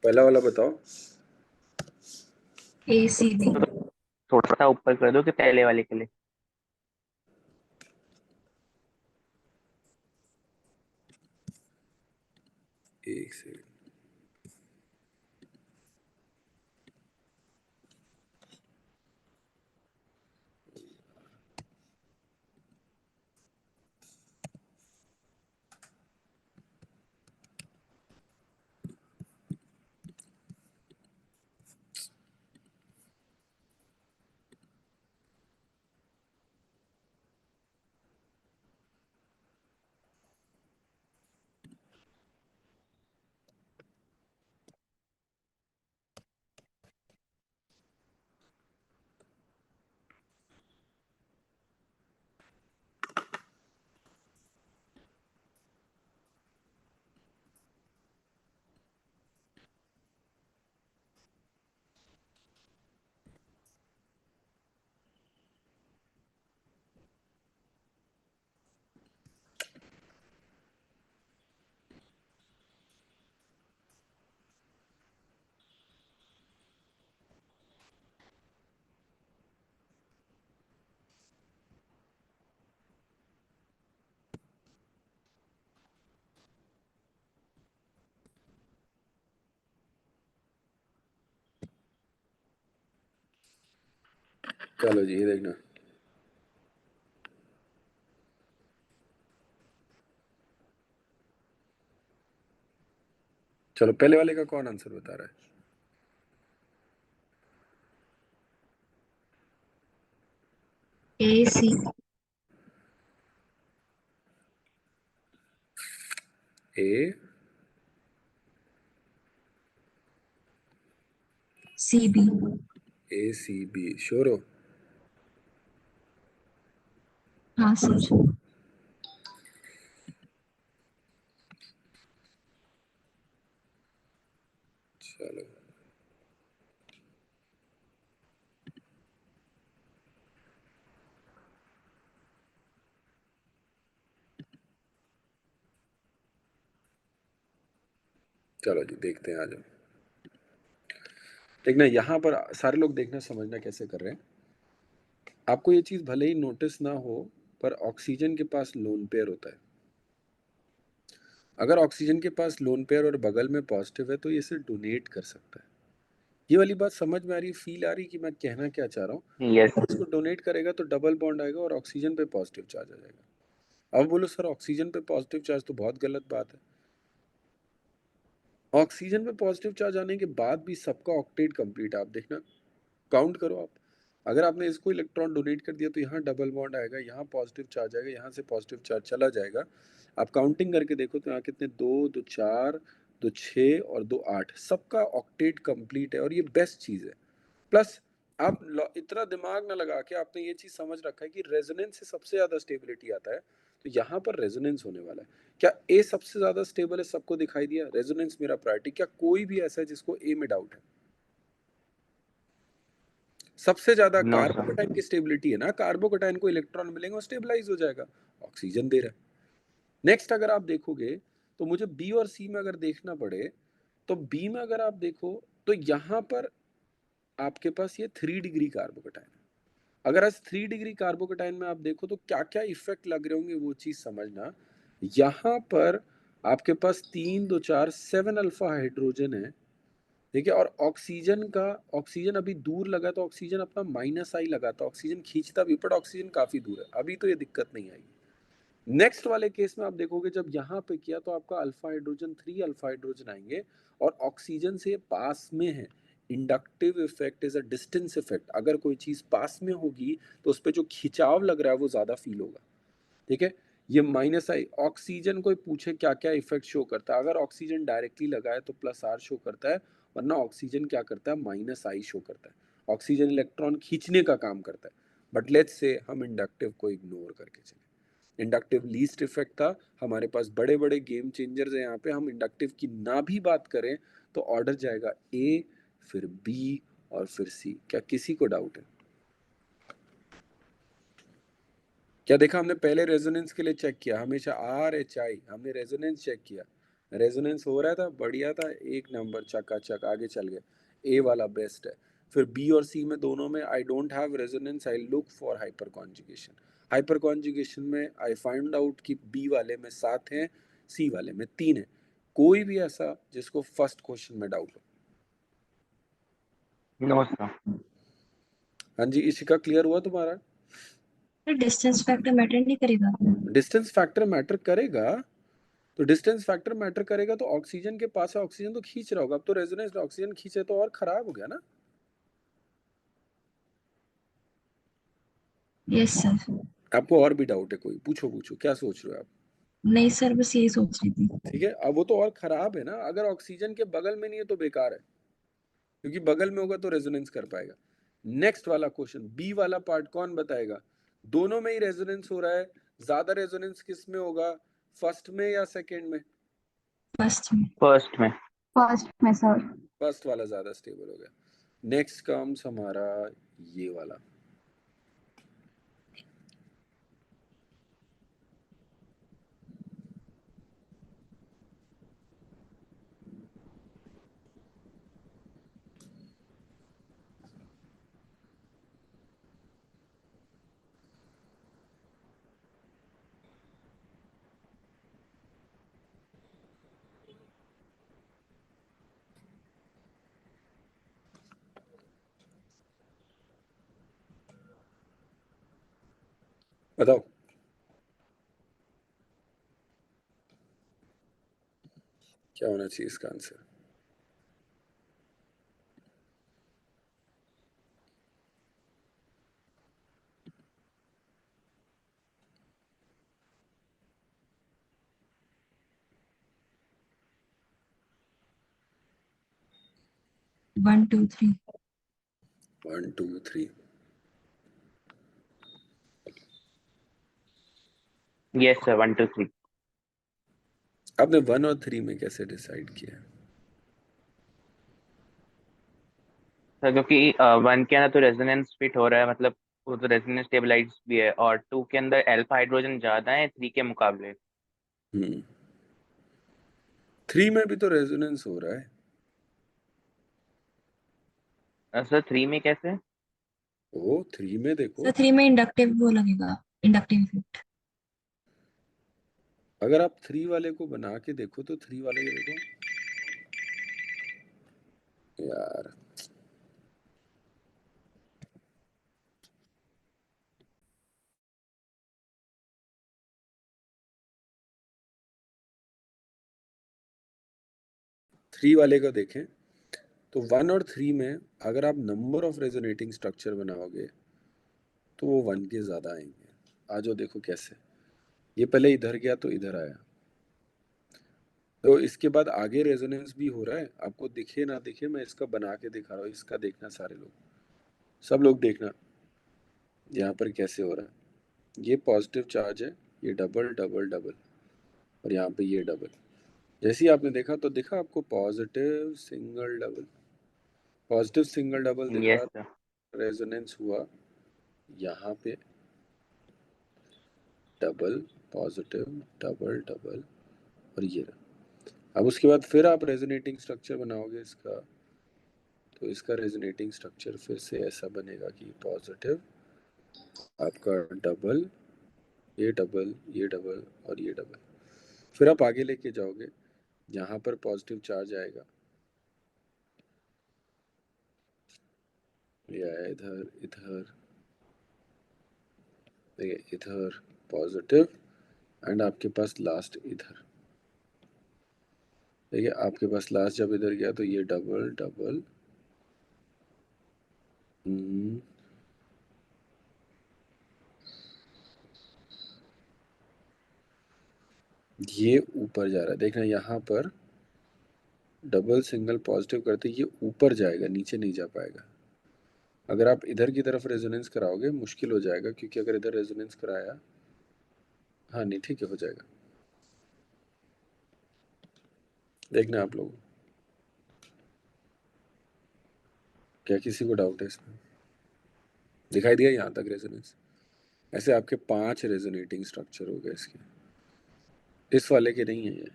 पहला वाला बताओ। A C B थोड़ा सा ऊपर कर दो कि पहले वाले के लिए। एक सेकंड, चलो जी ये देखना। चलो पहले वाले का कौन आंसर बता रहा है? A C A C B A C B, sure हो? हाँ सर। चलो चलो जी देखते हैं, आ जाओ। देखना यहाँ पर सारे लोग देखना समझना कैसे कर रहे हैं। आपको ये चीज भले ही नोटिस ना हो, पर ऑक्सीजन के पास लोन पेयर होता है। अगर ऑक्सीजन के पास लोन पेयर और बगल में पॉजिटिव है तो ये इसे डोनेट कर सकता है। ये वाली बात समझ में आ रही, फील आ रही कि मैं कहना क्या चाह रहा हूँ? यस। इसको डोनेट करेगा तो डबल बॉन्ड आएगा और ऑक्सीजन पे पॉजिटिव चार्ज आ जाएगा। अब बोलो सर ऑक्सीजन पे पॉजिटिव चार्ज तो बहुत गलत बात है। ऑक्सीजन पे पॉजिटिव चार्ज आने के बाद भी सबका ऑक्टेट कंप्लीट, आप देखना, काउंट करो आप। अगर आपने इसको इलेक्ट्रॉन डोनेट कर दिया तो यहाँ डबल बॉन्ड आएगा, यहाँ पॉजिटिव चार्ज आएगा, यहाँ से पॉजिटिव चार्ज चला जाएगा। आप काउंटिंग करके देखो तो यहाँ कितने, 2 2 4 2 6 और 2 8, सबका ऑक्टेट कंप्लीट है और ये बेस्ट चीज है। प्लस आप इतना दिमाग ना लगा के आपने ये चीज समझ रखा है कि रेजोनेंस से सबसे ज्यादा स्टेबिलिटी आता है, तो यहाँ पर रेजोनेंस होने वाला है। क्या ए सबसे ज्यादा स्टेबल है, सबको दिखाई दिया, रेजोनेंस मेरा प्रायोरिटी। क्या कोई भी ऐसा है जिसको ए में डाउट है? सबसे ज्यादा नो सर। कार्बोकेटाइन की स्टेबिलिटी है ना, कार्बोकेटाइन को इलेक्ट्रॉन मिलेंगे और स्टेबलाइज हो जाएगा, ऑक्सीजन दे रहा है। नेक्स्ट अगर आप देखोगे तो मुझे बी और सी में अगर देखना पड़े, तो बी में अगर आप देखो तो यहाँ पर आपके पास ये 3 डिग्री कार्बोकेटाइन है। अगर आज 3 डिग्री कार्बोकेटाइन में आप देखो तो क्या क्या इफेक्ट लग रहे होंगे वो चीज समझना। यहाँ पर आपके पास 3 2 4 7 अल्फा हाइड्रोजन है, ठीक है, और ऑक्सीजन का, ऑक्सीजन अभी दूर लगा तो ऑक्सीजन अपना माइनस आई लगाता, ऑक्सीजन खींचता भी, बट ऑक्सीजन काफी दूर है, अभी तो ये दिक्कत नहीं आएगी। नेक्स्ट वाले केस में आप देखोगे जब यहाँ पे किया तो आपका अल्फा हाइड्रोजन 3 अल्फा हाइड्रोजन आएंगे और ऑक्सीजन से पास में है। Inductive effect is a distance effect, अगर कोई चीज पास में होगी तो उस पर जो खिंचाव लग रहा है वो ज्यादा फील होगा, ठीक है। ये माइनस आई, ऑक्सीजन कोई पूछे क्या क्या इफेक्ट शो करता है, अगर ऑक्सीजन डायरेक्टली लगा है तो प्लस आर शो करता है, वरना ऑक्सीजन क्या करता है, माइनस आई शो करता है। ऑक्सीजन इलेक्ट्रॉन खींचने का काम करता है। बट लेट्स से हम इंडक्टिव को इग्नोर करके चले, इंडक्टिव लीस्ट इफेक्ट था, हमारे पास बड़े बड़े गेम चेंजर्स है यहाँ पे, हम इंडक्टिव की ना भी बात करें तो ऑर्डर जाएगा ए, फिर बी और फिर सी। क्या किसी को डाउट है? क्या देखा हमने, पहले रेजोनेंस के लिए चेक किया, हमेशा आर एच आई, हमने रेजोनेंस चेक किया, रेजोनेंस हो रहा था, बढ़िया था, एक नंबर, चकाचक आगे चल गया, ए वाला बेस्ट है। फिर बी और सी में दोनों में I don't have resonance, I look for hyper conjugation. Hyper conjugation में आई फाइंड आउट कि बी वाले में 7 हैं, सी वाले में 3 है। कोई भी ऐसा जिसको फर्स्ट क्वेश्चन में डाउट हो? No sir. हाँ जी, इशिका क्लियर हुआ तुम्हारा? डिस्टेंस फैक्टर मैटर नहीं करेगा? डिस्टेंस फैक्टर मैटर करेगा, तो डिस्टेंस फैक्टर मैटर करेगा तो ऑक्सीजन के पास है, ऑक्सीजन तो खींच रहा होगा, अब तो रेजोनेंस ऑक्सीजन खींचे तो और खराब हो गया ना। Yes sir. आपको और भी डाउट है कोई? पूछो पूछो, क्या सोच रहे हो आप? नहीं सर, बस यही सोच रही थी। ठीक है, अब वो तो और खराब है ना, अगर ऑक्सीजन के बगल में नहीं है तो बेकार है, क्योंकि बगल में होगा तो रेजोनेंस कर पाएगा। नेक्स्ट वाला क्वेश्चन, बी वाला पार्ट कौन बताएगा? दोनों में ही रेजोनेंस हो रहा है, ज्यादा रेजोनेंस किस में होगा, फर्स्ट में या सेकेंड में? फर्स्ट में। फर्स्ट में। फर्स्ट में सर। फर्स्ट वाला ज्यादा स्टेबल हो गया। नेक्स्ट कम्स हमारा ये वाला, बताओ क्या होना चाहिए इसका answer? One two three. 1 2 3। Yes sir, 1 2 3। आपने 1 और 3 में कैसे डिसाइड किया? सर क्योंकि 1 के अंदर तो रेजोनेंस फिट हो रहा है, मतलब वो तो रेजोनेंस स्टेबलाइज भी है, और 2 के अंदर अल्फा हाइड्रोजन ज्यादा है 3 के मुकाबले। 3 में भी तो रेजोनेंस हो रहा है। सर 3 में कैसे? ओ 3 में सर देखो, 3 में इंडक्टिव वो लगेगा, इंडक्टिव इफेक्ट। अगर आप 3 वाले को बना के देखो तो 3 वाले ये देखो यार, थ्री वाले का देखें तो 1 और 3 में अगर आप नंबर ऑफ रेजोनेटिंग स्ट्रक्चर बनाओगे तो वो 1 के ज़्यादा आएंगे। आ जाओ देखो कैसे। ये पहले इधर गया तो इधर आया, तो इसके बाद आगे रेजोनेंस भी हो रहा है, आपको दिखे ना दिखे मैं इसका बना के दिखा रहा हूँ, इसका देखना सारे लोग, सब लोग देखना यहाँ पर कैसे हो रहा है। ये पॉजिटिव चार्ज है, ये डबल डबल डबल, और यहाँ पे ये डबल। जैसे ही आपने देखा तो दिखा आपको positive single double, positive single double दिखा, यस सर। रेजोनेंस हुआ यहाँ पे डबल पॉजिटिव डबल डबल, और ये रहा। अब उसके बाद फिर आप रेजोनेटिंग स्ट्रक्चर बनाओगे इसका, तो इसका रेजोनेटिंग स्ट्रक्चर फिर से ऐसा बनेगा कि पॉजिटिव आपका डबल, ये डबल, ये डबल और ये डबल। फिर आप आगे लेके जाओगे, जहाँ पर पॉजिटिव चार्ज आएगा, ये आया इधर इधर, देखिए इधर पॉजिटिव, एंड आपके पास लास्ट इधर, देखिए आपके पास लास्ट जब इधर गया तो ये डबल डबल, ये ऊपर जा रहा है, देखना यहाँ पर डबल सिंगल पॉजिटिव करते ये ऊपर जाएगा, नीचे नहीं जा पाएगा। अगर आप इधर की तरफ रेजोनेंस कराओगे मुश्किल हो जाएगा, क्योंकि अगर इधर रेजोनेंस कराया, हाँ नहीं ठीक है हो जाएगा, देखना आप लोग। क्या किसी को डाउट है इसमें? दिखाई दिया यहाँ तक रेजोनेंस? ऐसे आपके 5 रेजोनेटिंग स्ट्रक्चर हो गए इसके। इस वाले के नहीं है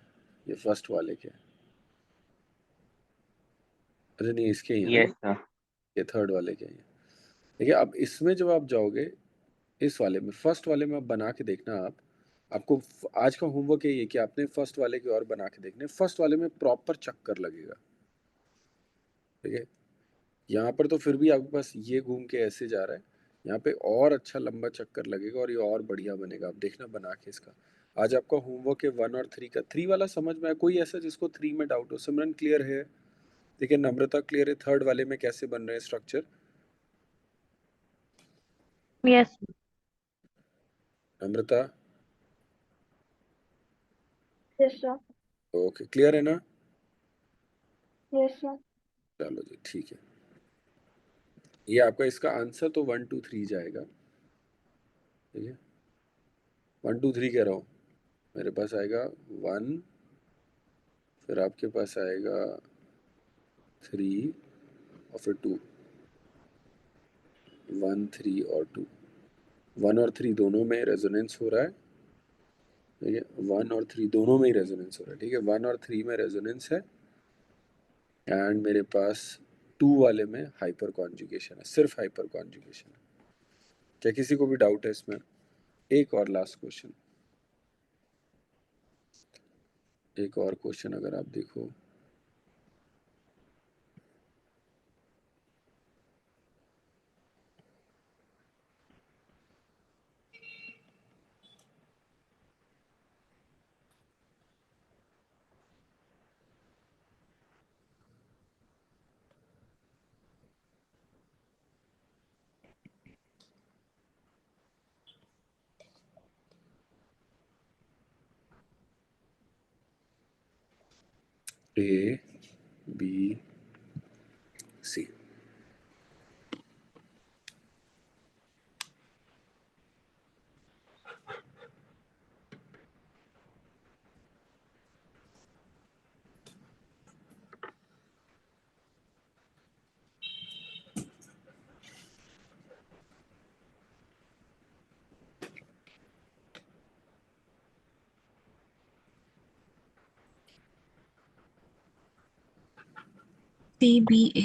ये फर्स्ट वाले के। अरे नहीं इसके ही है ना, यस सर। ये थर्ड वाले के ही है। देखिए अब इसमें जब आप जाओगे, इस वाले में फर्स्ट वाले में आप बना के देखना। आप आपको आज का होमवर्क यही है कि आपने फर्स्ट वाले के और बना के देखने। फर्स्ट वाले में प्रॉपर चक्कर लगेगा, ठीक है। यहाँ पर तो फिर भी आपके पास ये घूम के ऐसे जा रहा है, यहाँ पे और अच्छा लंबा चक्कर लगेगा और ये और बढ़िया बनेगा। आप देखना बना के इसका। आज आपका होमवर्क है 1 और 3 का। 3 वाला समझ में आया? कोई ऐसा जिसको 3 में डाउट हो? सिमरन क्लियर है? देखिए नम्रता क्लियर है थर्ड वाले में कैसे बन रहे हैं स्ट्रक्चर? यस नम्रता यस सर ओके क्लियर है ना? यस सर चलो जी ठीक है। ये आपका इसका आंसर तो 1 2 3 जाएगा, ठीक है। 1 2 3 कह रहा हूँ, मेरे पास आएगा 1, फिर आपके पास आएगा 3 और फिर 2, 1 3 और 2। 1 और 3 दोनों में रेजोनेंस हो रहा है, ठीक है। 1 और 3 दोनों में ही रेजोनेंस हो रहा है, ठीक है। 1 और 3 में रेजोनेंस है, एंड मेरे पास 2 वाले में हाइपर कॉन्जुगेशन है, सिर्फ हाइपर कॉन्जुगेशन है। क्या किसी को भी डाउट है इसमें? एक और लास्ट क्वेश्चन, एक और क्वेश्चन अगर आप देखो, A B C. CBA।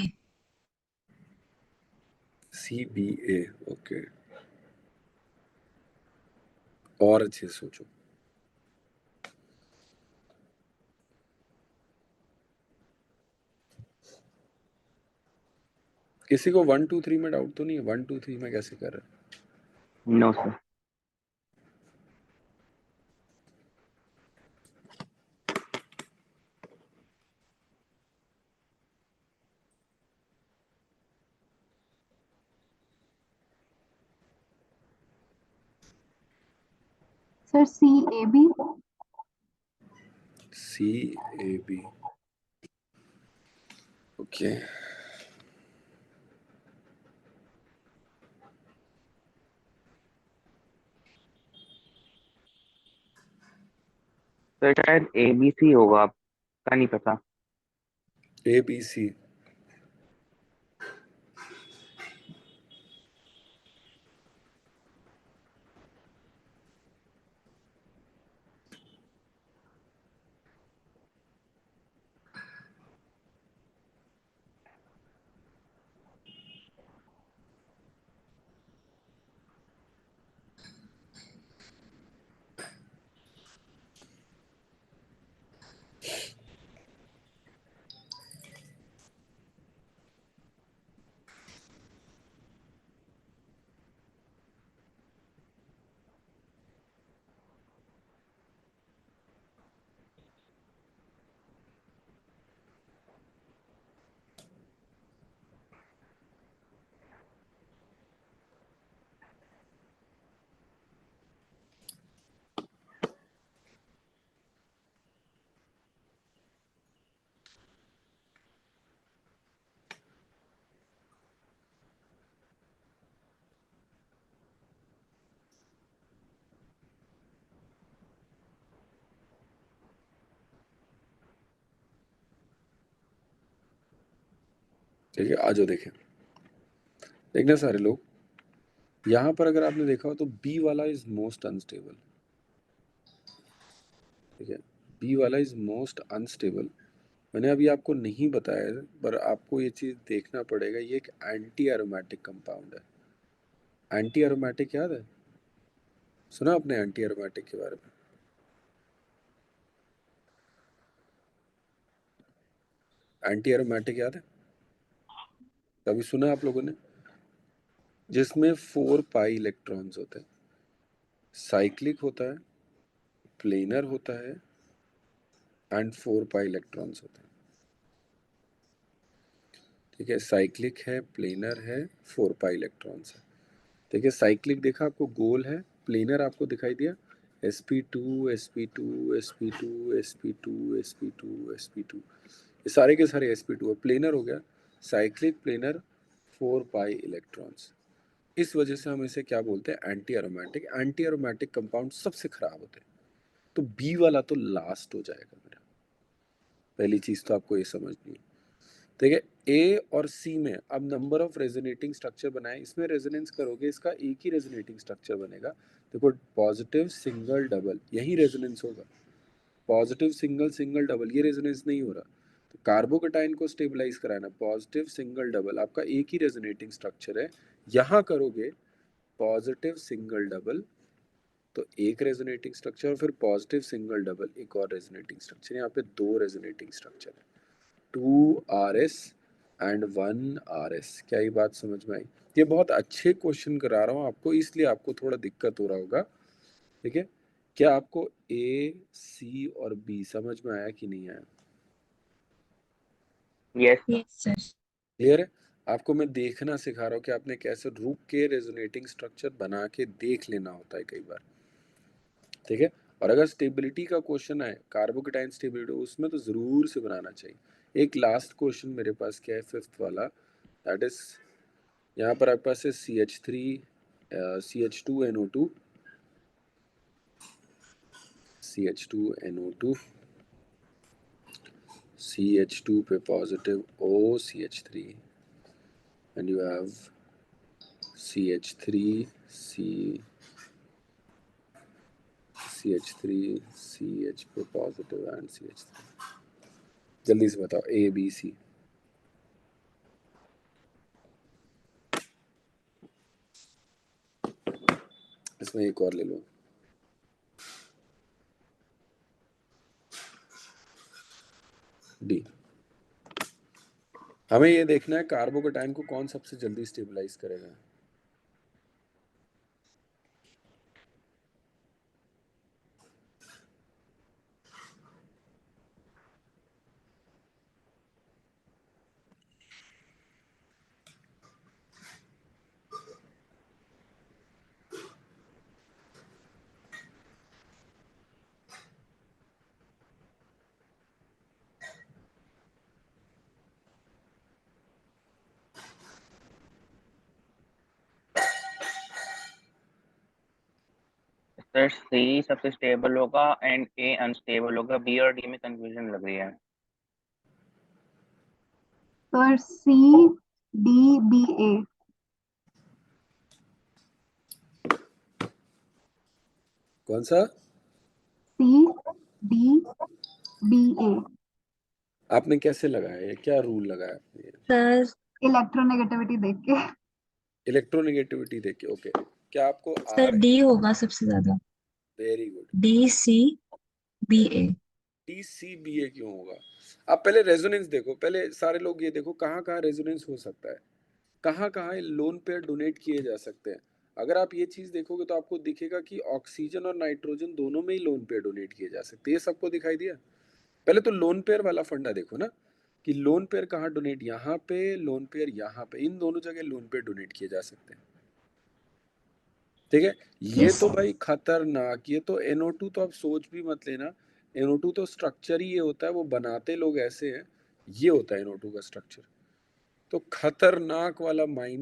C B A, okay. और अच्छे से सोचो। किसी को 1 2 3 में डाउट तो नहीं है? 1 2 3 में कैसे कर रहे हैं? No sir. Sir C A B. CAB, okay. Sir शायद ABC होगा, आपका नहीं पता। ABC, ठीक है, आ जाओ देखें। देखना सारे लोग, यहाँ पर अगर आपने देखा हो तो बी वाला इज मोस्ट अनस्टेबल। ठीक है, बी वाला इज मोस्ट अनस्टेबल। मैंने अभी आपको नहीं बताया है, पर आपको ये चीज देखना पड़ेगा, ये एक एंटी एरोमेटिक कंपाउंड है। एंटी एरोमेटिक याद है? सुना आपने एंटी एरोमेटिक के बारे में? एंटी एरोमेटिक याद है? कभी सुना आप लोगों ने? जिसमें 4 पाई इलेक्ट्रॉन्स होते हैं, साइक्लिक होता है, प्लेनर होता है एंड 4 पाई इलेक्ट्रॉन्स होते हैं। ठीक है, साइक्लिक है, प्लेनर है, 4 पाई इलेक्ट्रॉन्स है। ठीक है, साइक्लिक देखा आपको गोल है, प्लेनर आपको दिखाई दिया sp2 sp2 sp2 sp2 sp2 sp2, ये सारे के सारे sp2 है, प्लेनर हो गया। साइक्लिक प्लेनर 4 पाई इलेक्ट्रॉन्स, इस वजह से हम इसे क्या बोलते हैं? Anti aromatic. Anti aromatic compound सबसे खराब होते हैं, तो बी वाला तो लास्ट हो जाएगा मेरा। पहली चीज तो आपको ये समझनी है। ठीक है, ए और सी में अब नंबर ऑफ रेजोनेटिंग स्ट्रक्चर बनाए, इसमें रेजोनेंस करोगे, इसका एक ही रेजोनेटिंग स्ट्रक्चर बनेगा। देखो, पॉजिटिव सिंगल डबल, यही रेजोनेंस होगा। पॉजिटिव सिंगल सिंगल डबल, ये रेजोनेंस नहीं हो रहा। तो कार्बोकेटाइन को स्टेबलाइज कराना, पॉजिटिव सिंगल डबल, आपका एक ही रेजोनेटिंग स्ट्रक्चर है। यहाँ करोगे पॉजिटिव सिंगल डबल, तो एक रेजोनेटिंग स्ट्रक्चर, और फिर पॉजिटिव सिंगल डबल एक और रेजोनेटिंग स्ट्रक्चर। यहाँ पे 2 रेजोनेटिंग स्ट्रक्चर है, 2RS एंड 1RS। क्या ये बात समझ में आई? ये बहुत अच्छे क्वेश्चन करा रहा हूँ आपको, इसलिए आपको थोड़ा दिक्कत हो रहा होगा। ठीक है, क्या आपको A, C और B समझ में आया कि नहीं आया? यस। Yes sir. क्लियर है? आपको मैं देखना सिखा रहा हूँ कि आपने कैसे रुक के रेजोनेटिंग स्ट्रक्चर बना के देख लेना होता है कई बार। ठीक है, और अगर स्टेबिलिटी का क्वेश्चन है, कार्बोकेटाइन स्टेबिलिटी, उसमें तो जरूर से बनाना चाहिए। एक लास्ट क्वेश्चन मेरे पास क्या है, 5th वाला, दैट इज यहाँ पर आपके पास है CH3 CH2NO2 CH2NO2 CH2 पे positive OCH3 and you have CH3 CH पे पॉजिटिव एंड CH3। जल्दी से बताओ ABC। इसमें एक और ले लो, D। हमें ये देखना है कार्बोकेटाइन को कौन सबसे जल्दी स्टेबलाइज करेगा। सर सी सबसे स्टेबल होगा एंड ए अनस्टेबल होगा, बी और डी में कंफ्यूजन लग रही है। सर सी डी बी ए। कौन सा? सी डी बी ए। आपने कैसे लगाया, ये क्या रूल लगाया आपने? सर इलेक्ट्रोनेगेटिविटी देख के। इलेक्ट्रोनेगेटिविटी देख के, ओके। क्या आपको आ सर रही? डी होगा सबसे ज्यादा, very good. D C B A. TCBA क्यों होगा? आप पहले रेजोनेंस देखो, पहले सारे लोग ये देखो कहाँ कहाँ रेजोनेंस हो सकता है, कहाँ कहाँ लोन पेयर डोनेट किए जा सकते हैं। अगर आप ये चीज देखोगे तो आपको दिखेगा कि ऑक्सीजन और नाइट्रोजन दोनों में ही लोन पेयर डोनेट किए जा सकते हैं। ये सबको दिखाई दिया? पहले तो लोन पेयर वाला फंडा देखो ना, कि लोन पेयर कहाँ डोनेट, यहाँ पे लोन पेयर, यहाँ पे, इन दोनों जगह लोन पेयर डोनेट किए जा सकते हैं। ठीक है, ये यस तो भाई खतरनाक, ये तो NO2 तो आप सोच भी मत लेना। NO2 तो स्ट्रक्चर ही ये होता है, वो बनाते लोग ऐसे हैं, ये होता है NO2 का स्ट्रक्चर। तो खतरनाक वाला -I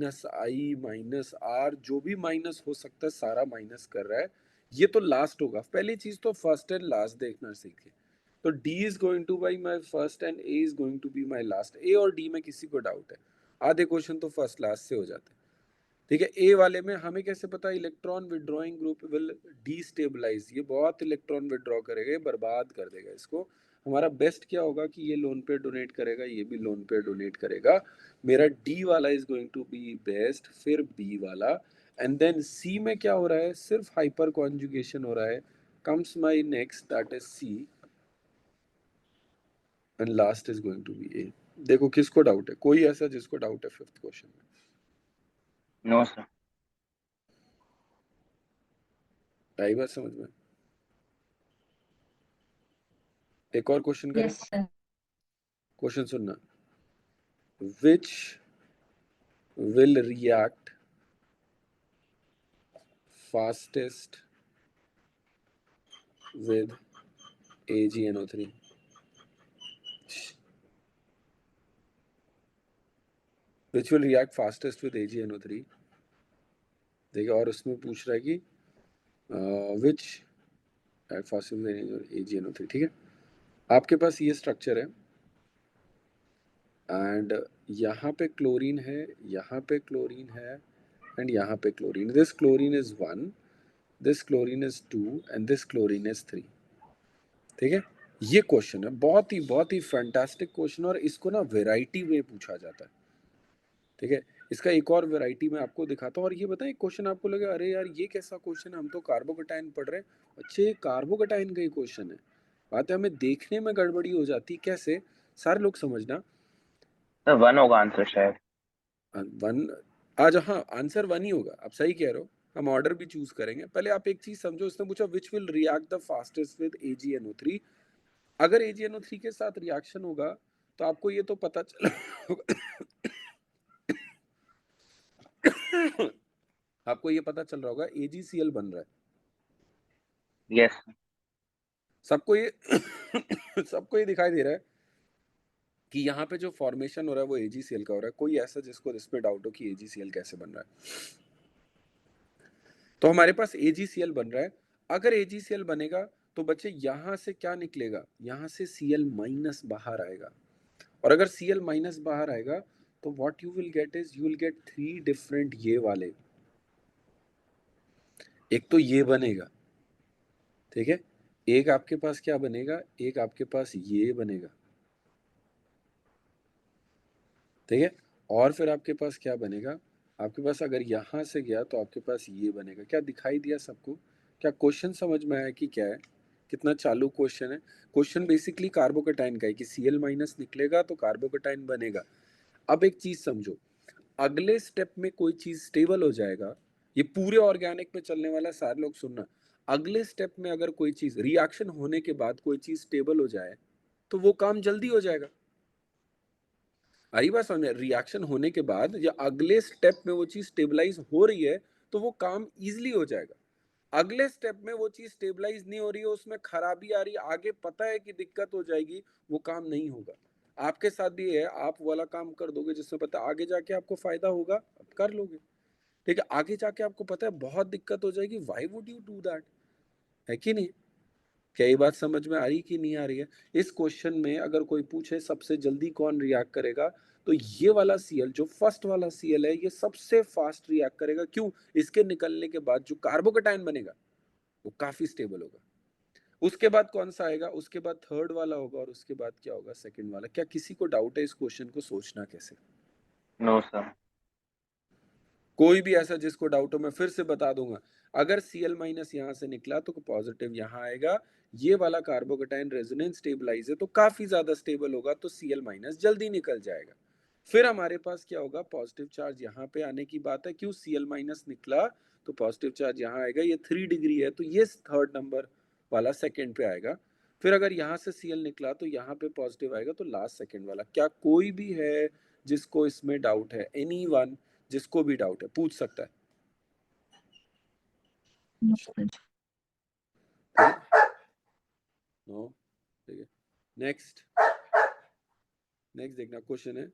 -R जो भी माइनस हो सकता है सारा माइनस कर रहा है। ये तो लास्ट होगा। पहली चीज तो फर्स्ट एंड लास्ट देखना सीखे। तो D is going to be my first and A is going to be my last. A और D में किसी को डाउट है? आधे क्वेश्चन तो फर्स्ट लास्ट से हो जाते हैं। ठीक है, ए वाले में हमें कैसे पता? Electron withdrawing group will destabilise, ये बहुत इलेक्ट्रॉन विड्रॉ करेगा, ये बर्बाद कर देगा इसको। हमारा बेस्ट क्या होगा कि ये लोन पे डोनेट करेगा, ये भी लोन पे डोनेट करेगा। मेरा डी वाला is going to be best, फिर बी वाला, एंड देन सी में क्या हो रहा है? सिर्फ हाइपर कॉन्जुगेशन हो रहा है। Comes my next, that is C, and last is going to be A. देखो किसको डाउट है? कोई ऐसा जिसको डाउट है फिफ्थ क्वेश्चन में? No sir. आई बात समझ में? एक और क्वेश्चन करें। Yes sir. क्वेश्चन सुनना। Which will react fastest with AgNO3? Which will react fastest with AgNO3? देखिए, और उसमें पूछ रहा है कि which react fastest with AgNO3। ठीक है, आपके पास ये स्ट्रक्चर है एंड यहाँ पे क्लोरीन है, यहाँ पे क्लोरीन है, एंड यहाँ पे chlorine. This chlorine is 1, this chlorine is 2, and this chlorine is 3। ठीक है, ये क्वेश्चन है, बहुत ही फैंटास्टिक क्वेश्चन, और इसको ना वेराइटी में पूछा जाता है। ठीक है, इसका एक और वैरायटी मैं आपको दिखाता हूँ। और ये बताएं, क्वेश्चन आपको लगे अरे यार ये कैसा क्वेश्चन है, हम तो कार्बोकटायन पढ़ रहे हैं। अच्छे, कार्बोकटायन का ही क्वेश्चन है। बात है हमें देखने में गड़बड़ी हो जाती। कैसे? सारे लोग समझना, सर 1 होगा आंसर शायद। 1 आज, हाँ आंसर 1 ही होगा, आप सही कह रहे हो। हम ऑर्डर भी चूज करेंगे। पहले आप एक चीज समझो, इसने पूछा which will react the fastest with AgNO3। अगर AgNO3 के साथ रिएक्शन होगा तो आपको ये तो पता चल आपको ये पता चल रहा होगा AgCl बन रहा है। यस। सबको ये सबको ये दिखाई दे रहा है कि यहाँ पे जो फॉर्मेशन हो रहा है वो AgCl का हो रहा है। कोई ऐसा जिसको इस पे डाउट हो कि AgCl कैसे बन रहा है? तो हमारे पास AgCl बन रहा है। अगर AgCl बनेगा तो बच्चे यहाँ से क्या निकलेगा? यहाँ से Cl- बाहर आएगा। और अगर Cl- बाहर आएगा तो what you will get is, you will get 3 different ये वाले। एक तो ये बनेगा, ठीक है, एक आपके पास क्या बनेगा, एक आपके पास ये बनेगा। ठीक है, और फिर आपके पास क्या बनेगा? आपके पास अगर यहाँ से गया तो आपके पास ये बनेगा। क्या दिखाई दिया सबको? क्या क्वेश्चन समझ में आया कि क्या है? कितना चालू क्वेश्चन है। क्वेश्चन बेसिकली कार्बोकटाइन का है कि Cl- निकलेगा तो कार्बोकटाइन बनेगा। अब एक चीज समझो, अगले स्टेप में कोई चीज स्टेबल हो जाएगा। ये पूरे ऑर्गेनिक में चलने वाला, सारे लोग सुनना। अगले स्टेप में अगर कोई चीज रिएक्शन होने के बाद कोई चीज स्टेबल हो जाए तो वो काम जल्दी हो जाएगा। आई बात समझ? रिएक्शन होने के बाद या अगले स्टेप में वो चीज स्टेबलाइज हो रही है तो वो काम इजीली हो जाएगा। अगले स्टेप में वो चीज स्टेबलाइज नहीं हो रही है, उसमें खराबी आ रही है, आगे पता है कि दिक्कत हो जाएगी, वो काम नहीं होगा। आपके साथ भी है, आप वाला काम कर दोगे जिसमें पता है आगे जाके आपको फायदा होगा, आप कर लोगे। ठीक है, आगे जाके आपको पता है बहुत दिक्कत हो जाएगी, why would you do that? है कि नहीं? क्या ये बात समझ में आ रही कि नहीं आ रही है? इस क्वेश्चन में अगर कोई पूछे सबसे जल्दी कौन रिएक्ट करेगा, तो ये वाला सीएल जो फर्स्ट वाला सीएल है ये सबसे फास्ट रिएक्ट करेगा। क्यों? इसके निकलने के बाद जो कार्बोकेटाइन बनेगा वो काफी स्टेबल होगा। उसके बाद कौन सा आएगा? उसके बाद थर्ड वाला होगा, और उसके बाद क्या होगा? सेकंड वाला। क्या किसी को डाउट है इस क्वेश्चन को सोचना कैसे? No sir. कोई भी ऐसा जिसको डाउट हो मैं फिर से बता दूंगा। अगर Cl माइनस यहाँ से निकला तो पॉजिटिव यहाँ आएगा। ये वाला कार्बोकेटाइन रेजोनेंस स्टेबलाइज है तो काफी ज्यादा स्टेबल होगा, तो Cl माइनस जल्दी निकल जाएगा। फिर हमारे पास क्या होगा? पॉजिटिव चार्ज यहाँ पे आने की बात है। क्यों? Cl माइनस निकला तो पॉजिटिव चार्ज यहाँ आएगा। ये 3 डिग्री है तो ये थर्ड नंबर वाला सेकंड पे आएगा। फिर अगर यहाँ से Cl निकला तो यहाँ पे पॉजिटिव आएगा, तो लास्ट सेकंड वाला। क्या कोई भी है जिसको इसमें डाउट है? एनीवन जिसको भी डाउट है पूछ सकता है। No sir. नो, ठीक है। नेक्स्ट देखना क्वेश्चन है,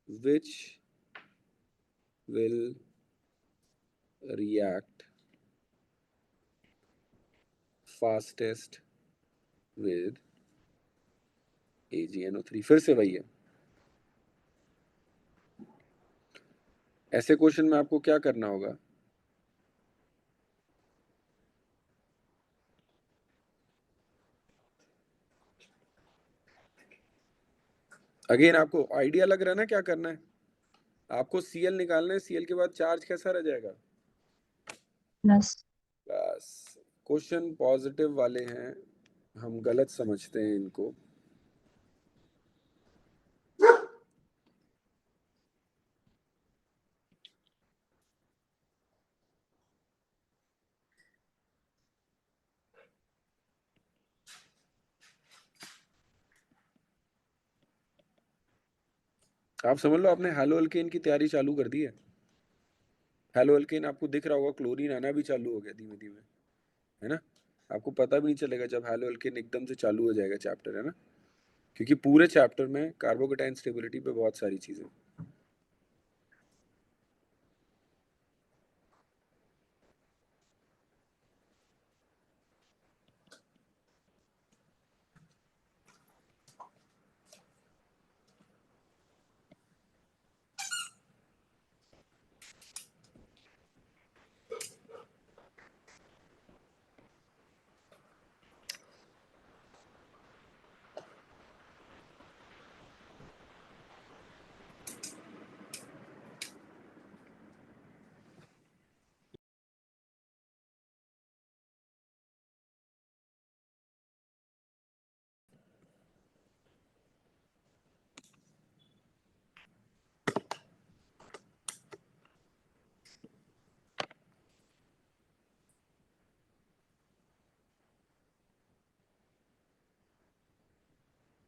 which will react fastest with AgNO3। फिर से वही है। ऐसे क्वेश्चन में आपको क्या करना होगा? अगेन आपको आइडिया लग रहा है ना क्या करना है? आपको Cl निकालना है। Cl के बाद चार्ज कैसा रह जाएगा? प्लस। बस क्वेश्चन पॉजिटिव वाले हैं, हम गलत समझते हैं इनको। आप समझ लो आपने हैलो अल्केन की तैयारी चालू कर दी है। हैलो अल्केन आपको दिख रहा होगा, क्लोरीन आना भी चालू हो गया धीमे धीमे, है ना? आपको पता भी नहीं चलेगा जब हैलो अल्केन एकदम से चालू हो जाएगा चैप्टर, है ना? क्योंकि पूरे चैप्टर में कार्बोकेटाइन स्टेबिलिटी पे बहुत सारी चीजें।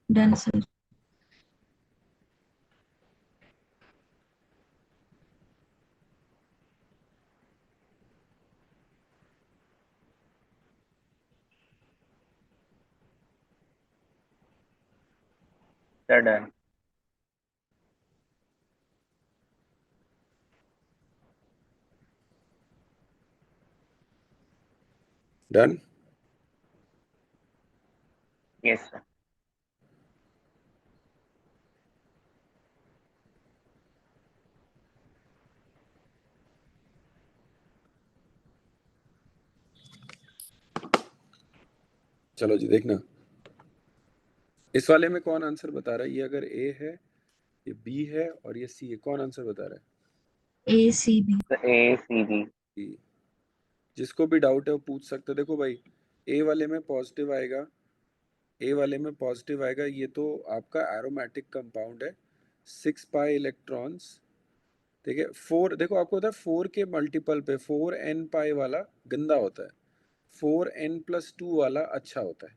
Done sir. Done. Done. Yes sir. चलो जी देखना, इस वाले में कौन आंसर बता रहा है? ये अगर ए है, ये बी है और ये सी है, कौन आंसर बता रहा ACB। ACB। है? जिसको भी डाउट है वो पूछ सकते। देखो भाई, ए वाले में पॉजिटिव आएगा, ए वाले में पॉजिटिव आएगा। ये तो आपका एरोमेटिक कंपाउंड है, 6 पाई इलेक्ट्रॉन्स, ठीक है। 4 देखो आपको होता है 4 के मल्टीपल पे 4n पाई वाला गंदा होता है, 4n+2 वाला अच्छा होता है,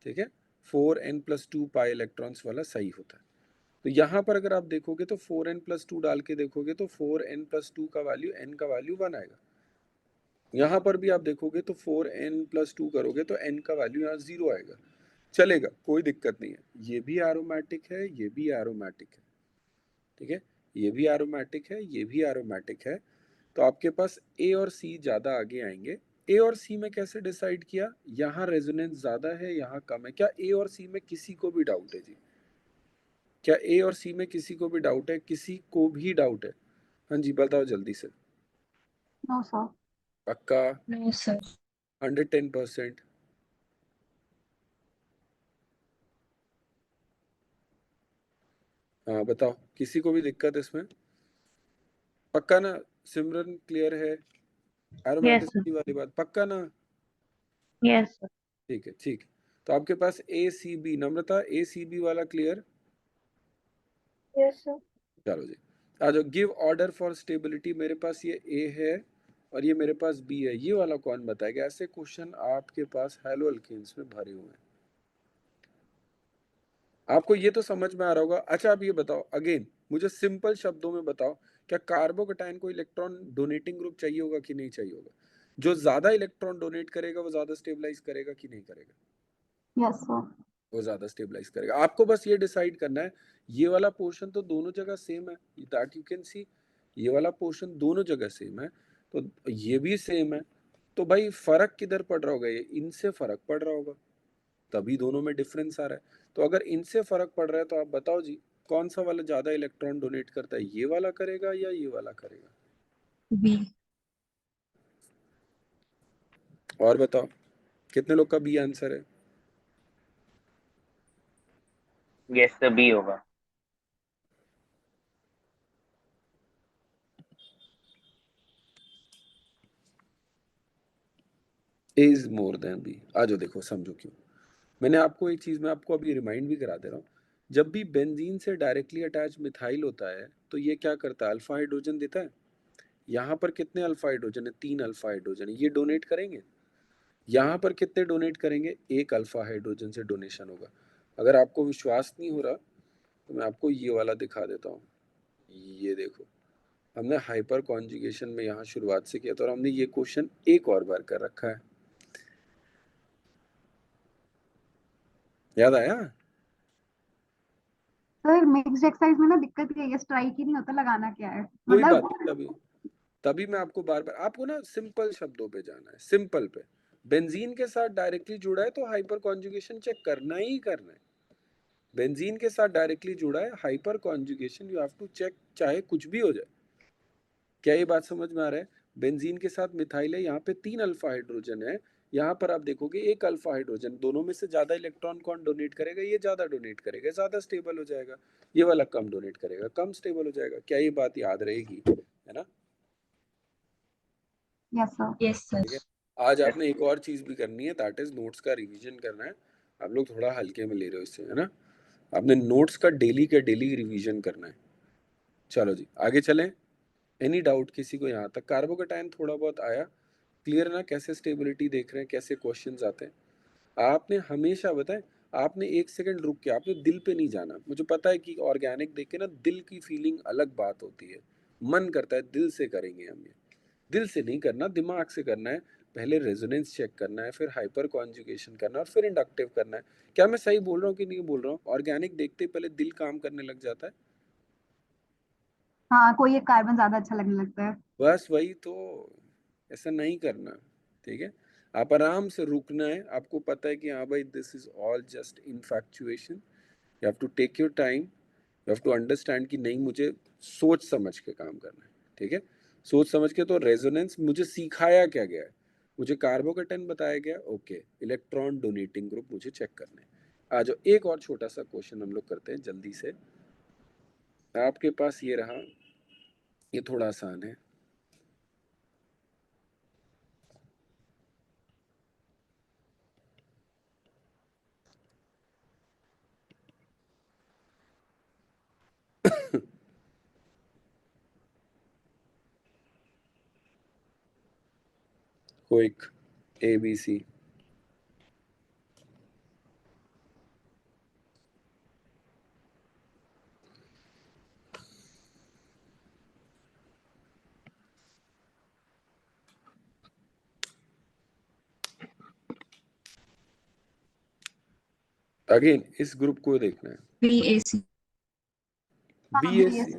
ठीक है। 4n+2 पाई इलेक्ट्रॉन्स वाला सही होता है। तो यहाँ पर अगर आप देखोगे तो 4n+2 डाल के देखोगे तो 4n+2 का वैल्यू, n का वैल्यू 1 आएगा। यहाँ पर भी आप देखोगे तो 4n+2 करोगे तो n का वैल्यू यहाँ 0 आएगा। चलेगा, कोई दिक्कत नहीं है। ये भी एरोमेटिक है, ये भी एरोमेटिक है, ठीक है। ये भी एरोमेटिक है, ये भी एरोमेटिक है। तो आपके पास ए और सी ज़्यादा आगे आएंगे, ए और सी में कैसे डिसाइड किया? यहाँ रेजोनेंस ज्यादा है, यहाँ कम है। क्या ए और सी में किसी को भी डाउट है जी? क्या ए और सी में किसी को भी डाउट है? किसी को भी डाउट है? हाँ जी बताओ जल्दी से। No sir. पक्का? No, sir. 110%? हाँ बताओ, किसी को भी दिक्कत इसमें? पक्का ना? सिमरन क्लियर है? Yes, sir. एरोमेटिसिटी वाली बात पक्का ना? Yes, sir. ठीक है ठीक है। तो आपके पास ए सी बी, नम्रता ए सी बी वाला क्लियर? Yes, sir. चलो जी आ जाओ। गिव ऑर्डर फॉर स्टेबिलिटी, मेरे पास ये ए है और ये मेरे पास बी है, ये वाला कौन बताएगा? ऐसे क्वेश्चन आपके पास हैलो अल्केन्स में भरे हुए हैं। आपको ये तो समझ में आ रहा होगा। अच्छा आप ये बताओ अगेन, मुझे सिंपल शब्दों में बताओ, क्या कार्बोकेटाइन को इलेक्ट्रॉन डोनेटिंग ग्रुप चाहिए होगा कि नहीं चाहिए होगा? जो ज्यादा इलेक्ट्रॉन डोनेट करेगा वो ज्यादा स्टेबलाइज करेगा कि नहीं करेगा? Yes sir. वो ज्यादा स्टेबलाइज करेगा। आपको बस ये डिसाइड करना है, ये वाला पोर्शन तो दोनों जगह सेम है, दैट यू कैन सी। ये वाला पोर्शन दोनों जगह सेम है, तो ये भी सेम है, तो भाई फर्क किधर पड़ रहा होगा? ये इनसे फर्क पड़ रहा होगा, तभी दोनों में डिफरेंस आ रहा है। तो अगर इनसे फर्क पड़ रहा है तो आप बताओ जी, कौन सा वाला ज्यादा इलेक्ट्रॉन डोनेट करता है? ये वाला करेगा या ये वाला करेगा? B. और बताओ कितने लोग का बी आंसर है? यस सर, बी होगा। ए इज मोर देन बी। आ जाओ देखो समझो क्यों। मैंने आपको एक चीज, मैं आपको अभी रिमाइंड भी करा दे रहा हूँ। जब भी बेंजीन से डायरेक्टली अटैच मिथाइल होता है तो ये क्या करता है? अल्फा हाइड्रोजन देता है। यहाँ पर कितने अल्फा हाइड्रोजन है? 3 अल्फा हाइड्रोजन है, ये डोनेट करेंगे। यहाँ पर कितने डोनेट करेंगे? 1 अल्फा हाइड्रोजन से डोनेशन होगा। अगर आपको विश्वास नहीं हो रहा तो मैं आपको ये वाला दिखा देता हूँ। ये देखो, हमने हाइपर कॉन्जुगेशन में यहाँ शुरुआत से किया था और हमने ये क्वेश्चन एक और बार कर रखा है, याद आया? सर मिक्स्ड एक्सरसाइज में ना दिक्कत ये है, स्ट्राइक ही नहीं होता, लगाना क्या है कोई बात मतलब। नहीं, तभी तभी मैं आपको बार बार, आपको ना सिंपल शब्दों पे जाना है, सिंपल पे। बेंजीन के साथ डायरेक्टली जुड़ा है तो हाइपर कॉन्जुगेशन चेक करना ही करना है। बेंजीन के साथ डायरेक्टली जुड़ा है, hyperconjugation you have to check, चाहे कुछ भी हो जाए। क्या ये बात समझ में आ रहा है? बेंजीन के साथ मिथाइल है, यहाँ पे 3 अल्फा हाइड्रोजन है, यहाँ पर आप देखोगे 1 अल्फा हाइड्रोजन। दोनों में से ज्यादा इलेक्ट्रॉन कौन डोनेट करेगा? ये ज्यादा डोनेट करेगा, ज्यादा स्टेबल हो जाएगा। ये वाला कम डोनेट करेगा, कम स्टेबल हो जाएगा। क्या ये बात याद रहेगी? है ना? Yes sir. Yes, sir. ठीक है। आज आपने एक और चीज भी करनी है, दैट इज नोट्स का रिवीजन करना है। आप लोग थोड़ा हल्के में ले रहे हो इससे, है ना? आपने नोट्स का डेली का डेली रिवीजन करना है। चलो जी आगे चलें। एनी डाउट किसी को? यहाँ तक कार्बोकेटाइन थोड़ा बहुत आया, क्लियर ना? कैसे स्टेबिलिटी देख रहे हैं, कैसे क्वेश्चंस आते हैं। आपने हमेशा बताएं, आपने एक सेकंड रुक के, आपने दिल पे नहीं जाना। मुझे पता है कि ऑर्गेनिक देख के ना दिल की फीलिंग अलग बात होती है, मन करता है दिल से करेंगे हम ये। दिल से नहीं करना, दिमाग से करना है। पहले रेजोनेंस चेक करना है, फिर हाइपर कॉन्जुगेशन करना है और फिर इंडक्टिव करना है। क्या मैं सही बोल रहा हूँ कि नहीं बोल रहा हूँ? ऑर्गेनिक देखते ही पहले दिल काम करने लग जाता है। हाँ, कोई एक कार्बन ज्यादा अच्छा लगने लगता है। बस वही तो, ऐसा नहीं करना। ठीक है, आप आराम से रुकना है। आपको पता है कि हाँ भाई this is all just infatuation, you have to take your time, you have to understand कि नहीं, मुझे सोच समझ के काम करना है। ठीक है, सोच समझ के। तो रेजोनेंस मुझे सिखाया क्या गया है? मुझे कार्बोकेटाइन बताया गया, ओके। इलेक्ट्रॉन डोनेटिंग ग्रुप मुझे चेक करने हैं। आ जाओ एक और छोटा सा क्वेश्चन हम लोग करते हैं जल्दी से। आपके पास ये रहा, ये थोड़ा आसान है। Quick, A B C. Again इस ग्रुप को देखना है। BAC. बी हाँ ए बी सी,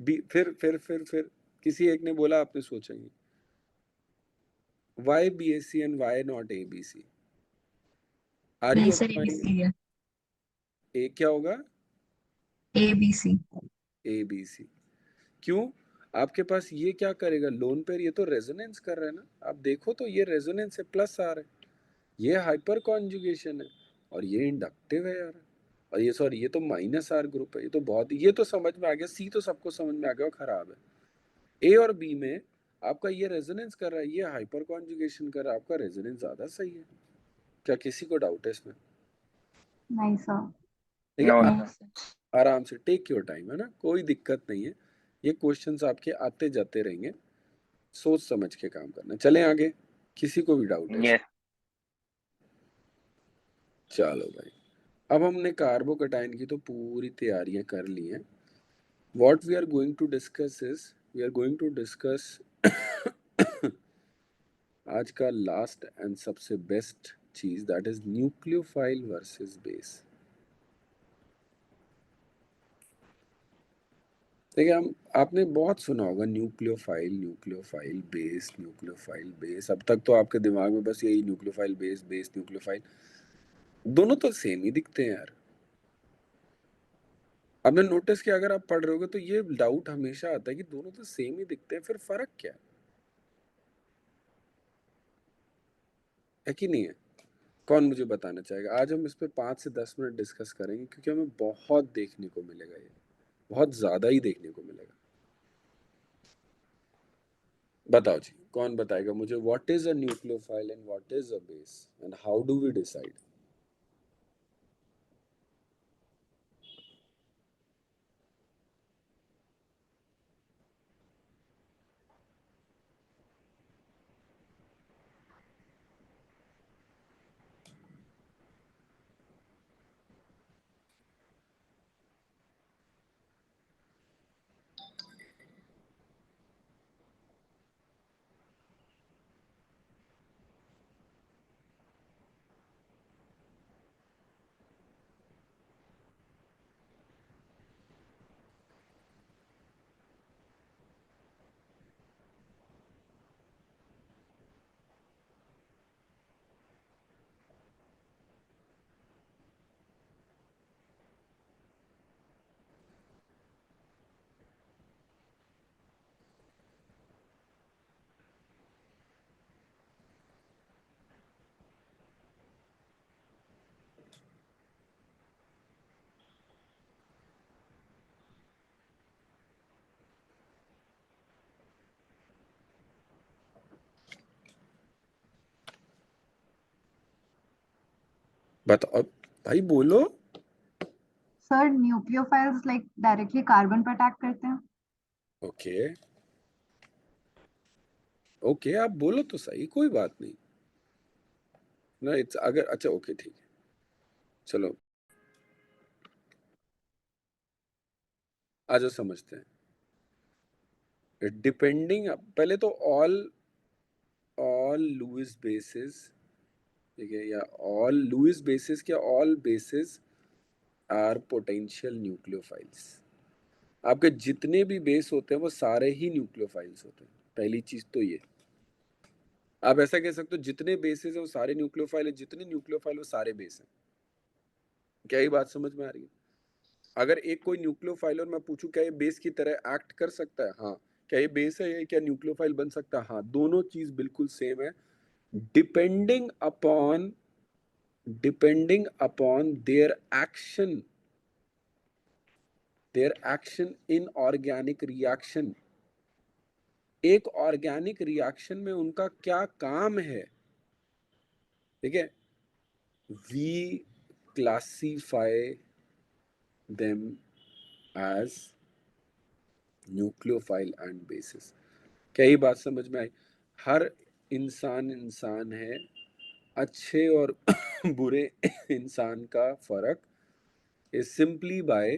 बी, फिर किसी एक ने बोला, आपने सोचा ही। why BAC and why not ABC? Are नहीं you sir of my ABC है A क्या होगा? ABC ABC. क्यों? आपके पास ये क्या करेगा लोन पेयर? ये तो रेजोनेंस कर रहा है ना, आप देखो तो ये रेजोनेंस है, प्लस आ रहा है, ये हाइपर कॉन्जुगेशन है और ये इंडक्टिव है यार, और ये सॉरी ये तो माइनस आर ग्रुप है। ये तो बहुत, ये तो समझ में आ गया, सी तो सबको समझ में आ गया, खराब है। ए और बी में आपका ये रेजोनेंस कर रहा है, ये हाइपर कॉन्जुगेशन कर रहा है, आपका रेजोनेंस ज्यादा सही है। क्या किसी को डाउट है इसमें? नहीं सर। ठीक है, नो नहीं सर आराम से टेक योर टाइम, है ना, कोई दिक्कत नहीं है। ये क्वेश्चंस आपके आते जाते रहेंगे, सोच समझ के काम करना। चलें आगे, किसी को भी डाउट है यस इसमें? चलो भाई, अब हमने कार्बोकैटायन की तो पूरी तैयारियां कर ली हैं। What we are going to discuss is, we are going to discuss आज का लास्ट एंड सबसे बेस्ट चीज, that is nucleophile versus base. देखिए, हम आपने बहुत सुना होगा nucleophile nucleophile base, nucleophile base. अब तक तो आपके दिमाग में बस यही न्यूक्लियोफाइल बेस, बेस न्यूक्लियोफाइल, दोनों तो सेम ही दिखते हैं यार। आपने नोटिस किया, अगर आप पढ़ रहे होगे तो ये डाउट हमेशा आता है कि दोनों तो सेम ही दिखते हैं, फिर फर्क क्या है कि नहीं है? कौन मुझे बताना चाहेगा? आज हम इस पे 5 से 10 मिनट डिस्कस करेंगे, क्योंकि हमें बहुत देखने को मिलेगा, ये बहुत ज्यादा ही देखने को मिलेगा। बताओ जी, कौन बताएगा मुझे what is a nucleophile and what is a base and how do we decide? बताओ भाई, बोलो। Sir nucleophiles like directly carbon पर अटैक करते हैं। ओके ओके, आप बोलो तो सही, कोई बात नहीं ना, इट्स अगर अच्छा ओके ठीक है, चलो आज समझते हैं। डिपेंडिंग, पहले तो ऑल ऑल लुईस बेसिस, ठीक है, या ऑल लुईस बेसिस क्या, all bases are potential nucleophiles. आपके जितने भी बेस होते हैं वो सारे ही न्यूक्लियोफाइल्स होते हैं, पहली चीज तो ये। आप ऐसा कह सकते हो जितने बेसिस है वो सारे न्यूक्लियोफाइल है, जितने न्यूक्लियोफाइल वो सारे बेस हैं। क्या ये बात समझ में आ रही है? अगर एक कोई न्यूक्लियोफाइल और मैं पूछूं क्या ये बेस की तरह एक्ट कर सकता है, हाँ, क्या ये बेस है, ये क्या न्यूक्लियोफाइल बन सकता है, हाँ, दोनों चीज बिल्कुल सेम है। Depending upon their action, in organic reaction, एक ऑर्गेनिक रिएक्शन में उनका क्या काम है, ठीक है, we classify them as nucleophile and bases. क्या ये बात समझ में आई? हर इंसान है, अच्छे और बुरे इंसान का फर्क is simply by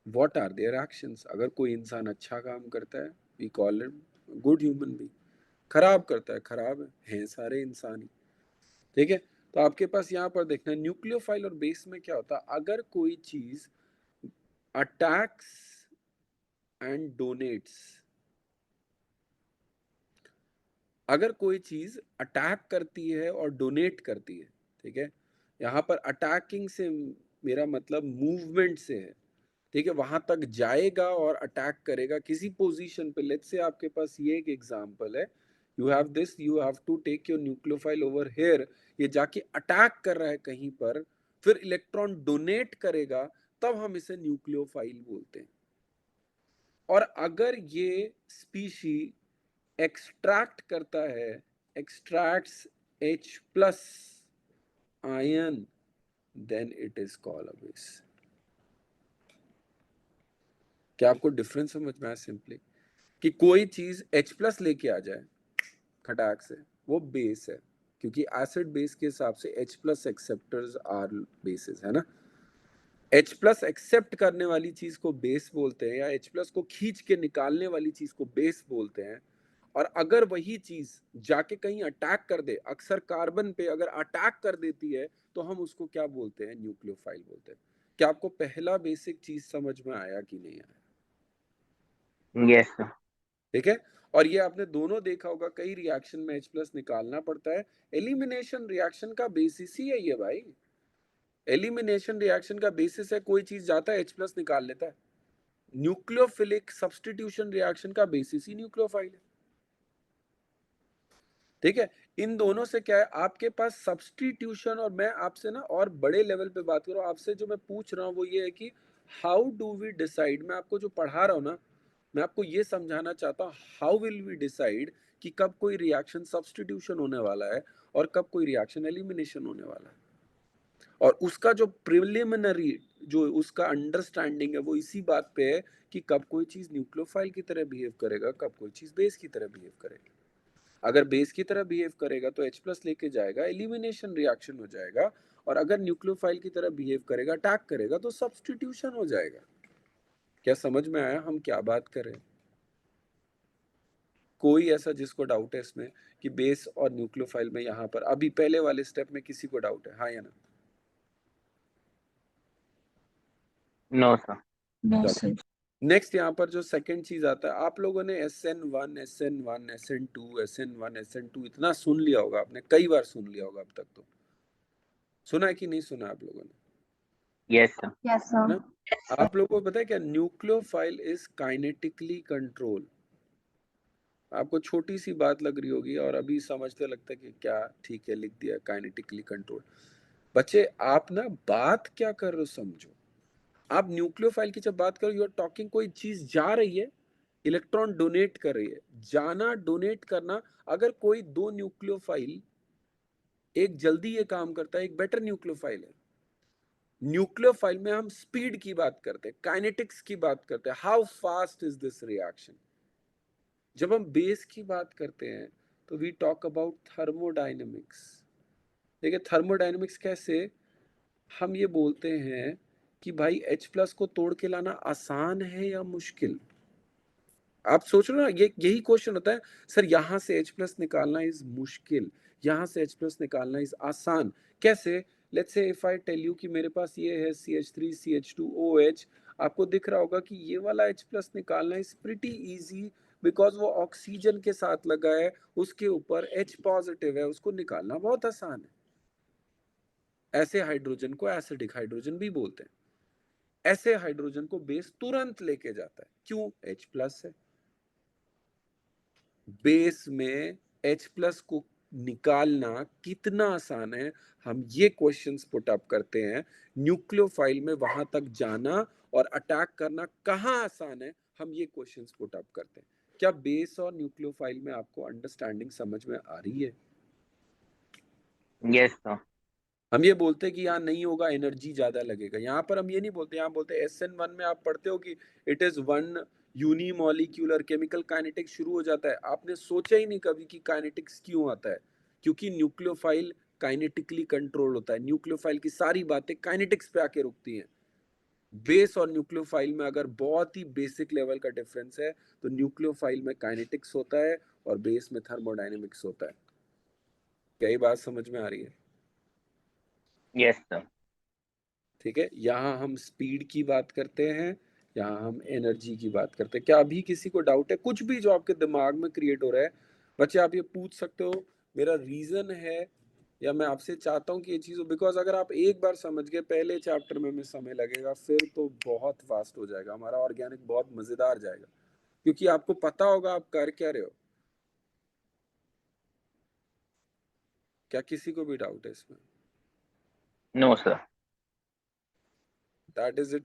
what are their actions. अगर कोई इंसान अच्छा काम करता है, we call him good human being, खराब करता है, खराब है सारे इंसान ही, ठीक है। तो आपके पास यहाँ पर देखना, न्यूक्लियोफाइल और बेस में क्या होता है, अगर कोई चीज अटैक्स एंड डोनेट्स, अगर कोई चीज अटैक करती है और डोनेट करती है, ठीक है, यहाँ पर अटैकिंग से मेरा मतलब मूवमेंट से है, ठीक है, वहां तक जाएगा और अटैक करेगा किसी पोजीशन पे। लेट्स से आपके पास ये एक एग्जांपल है, you have this, you have to take your nucleophile over here, ये जाके अटैक कर रहा है कहीं पर, फिर इलेक्ट्रॉन डोनेट करेगा, तब हम इसे न्यूक्लियोफाइल बोलते हैं। और अगर ये स्पीशी एक्सट्रैक्ट करता है, extracts H plus ion, then it is called a base. क्या आपको डिफरेंस समझ में आया? सिंपली कि कोई चीज H प्लस लेके आ जाए खटाक से, वो बेस है, क्योंकि एसिड बेस के हिसाब से H plus acceptors are bases, है ना। H प्लस एक्सेप्ट करने वाली चीज को बेस बोलते हैं, या H प्लस को खींच के निकालने वाली चीज को बेस बोलते हैं। और अगर वही चीज जाके कहीं अटैक कर दे, अक्सर कार्बन पे अगर अटैक कर देती है, तो हम उसको क्या बोलते हैं? न्यूक्लियोफाइल बोलते हैं। क्या आपको पहला बेसिक चीज समझ में आया कि नहीं आया? Yes sir. ठीक है। और ये आपने दोनों देखा होगा, कई रिएक्शन में H प्लस निकालना पड़ता है। एलिमिनेशन रिएक्शन का बेसिस ही है ये भाई। एलिमिनेशन रिएक्शन का बेसिस है, कोई चीज जाता है H प्लस निकाल लेता है। न्यूक्लियोफिलिक सब्स्टिट्यूशन रिएक्शन का बेसिस ही न्यूक्लियोफाइल है, ठीक है। इन दोनों से क्या है, आपके पास सब्स्टिट्यूशन, और मैं आपसे ना और बड़े लेवल पे बात कर रहा हूँ, आपसे जो मैं पूछ रहा हूँ वो ये है कि हाउ डू वी डिसाइड, मैं आपको जो पढ़ा रहा हूँ ना, मैं आपको ये समझाना चाहता हूँ, हाउ विल वी डिसाइड कि कब कोई रिएक्शन सब्स्टिट्यूशन होने वाला है और कब कोई रिएक्शन एलिमिनेशन होने वाला है। और उसका जो प्रिलिमिनरी जो उसका अंडरस्टैंडिंग है, वो इसी बात पे है कि कब कोई चीज न्यूक्लियोफाइल की तरह बिहेव करेगा, कब कोई चीज बेस की तरह बिहेव करेगा। अगर बेस की तरह बिहेव करेगा तो H प्लस लेके जाएगा, एलिमिनेशन रिएक्शन हो जाएगा। और अगर न्यूक्लियोफाइल की तरह बिहेव करेगा, अटैक करेगा, तो सब्स्टिट्यूशन हो जाएगा। क्या समझ में आया हम क्या बात कर रहे हैं? कोई ऐसा जिसको डाउट है इसमें कि बेस और न्यूक्लियोफाइल में, यहाँ पर अभी पहले वाले स्टेप में किसी को डाउट है? हाँ या ना? No sir. No, चलो sir. नेक्स्ट, यहाँ पर जो सेकंड चीज आता है, आप लोगों ने SN1 SN1 SN2 SN1 SN2 इतना सुन लिया होगा, आपने कई बार सुन लिया होगा अब तक। तो सुना है कि नहीं सुना आप लोगों ने? Yes sir. Yes, है sir. ना? आप लोगों को पता है क्या, न्यूक्लियोफाइल इज काइनेटिकली कंट्रोल। आपको छोटी सी बात लग रही होगी और अभी समझते लगता है कि क्या, ठीक है लिख दिया काइनेटिकली कंट्रोल। बच्चे आप ना बात क्या कर रहे हो समझो। आप न्यूक्लियोफाइल की जब बात करो, यू आर टॉकिंग, कोई चीज जा रही है, इलेक्ट्रॉन डोनेट कर रही है, जाना डोनेट करना। अगर कोई दो न्यूक्लियोफाइल, एक जल्दी ये काम करता है, एक बेटर न्यूक्लियोफाइल है, न्यूक्लियोफाइल में हम स्पीड की बात करते हैं, काइनेटिक्स की बात करते हैं, how fast is this reaction. जब हम बेस की बात करते हैं तो वी टॉक अबाउट थर्मोडायनेमिक्स। देखिए थर्मोडायनेमिक्स कैसे, हम ये बोलते हैं कि भाई H प्लस को तोड़ के लाना आसान है या मुश्किल। आप सोच रहे हो ना, ये यही क्वेश्चन होता है, सर यहाँ से H प्लस निकालना इज मुश्किल, यहाँ से H प्लस निकालना इज आसान। कैसे? Let's say if I tell you कि मेरे पास ये है CH3 CH2OH, आपको दिख रहा होगा कि ये वाला H प्लस निकालना इज प्रिटी इजी, बिकॉज वो ऑक्सीजन के साथ लगा है, उसके ऊपर H पॉजिटिव है, उसको निकालना बहुत आसान है। ऐसे हाइड्रोजन को एसिडिक हाइड्रोजन भी बोलते हैं। ऐसे हाइड्रोजन को बेस तुरंत लेके जाता है, क्यों? H प्लस है। बेस में H प्लस को निकालना कितना आसान है, हम ये क्वेश्चंस पुट अप करते हैं। न्यूक्लियोफाइल में वहां तक जाना और अटैक करना कहाँ आसान है, हम ये क्वेश्चंस पुट अप करते हैं। क्या बेस और न्यूक्लियोफाइल में आपको अंडरस्टैंडिंग समझ में आ रही है? Yes sir. हम ये बोलते हैं कि यहाँ नहीं होगा, एनर्जी ज्यादा लगेगा, यहाँ पर हम ये नहीं बोलते। यहाँ बोलते हैं SN1 में आप पढ़ते हो कि it is one unimolecular chemical kinetics शुरू हो जाता है। आपने सोचा ही नहीं कभी कि काइनेटिक्स क्यों आता है, क्योंकि न्यूक्लियोफाइल काइनेटिकली कंट्रोल होता है। न्यूक्लियोफाइल की सारी बातें काइनेटिक्स पे आके रुकती हैं। बेस और न्यूक्लियोफाइल में अगर बहुत ही बेसिक लेवल का डिफरेंस है, तो न्यूक्लियोफाइल में काइनेटिक्स होता है और बेस में थर्मोडायनेमिक्स होता है। क्या ये बात समझ में आ रही है? Yes sir. ठीक है, यहाँ हम स्पीड की बात करते हैं, यहाँ हम एनर्जी की बात करते हैं। क्या अभी किसी को डाउट है? कुछ भी जो आपके दिमाग में क्रिएट हो रहा है, बच्चे आप ये पूछ सकते हो मेरा रीजन है या मैं आपसे चाहता हूँ कि ये चीज हो, बिकॉज अगर आप एक बार समझ गए पहले चैप्टर में समय लगेगा, फिर तो बहुत फास्ट हो जाएगा हमारा ऑर्गेनिक, बहुत मजेदार जाएगा, क्योंकि आपको पता होगा आप कर क्या रहे हो। क्या किसी को भी डाउट है इसमें? No sir. That is it.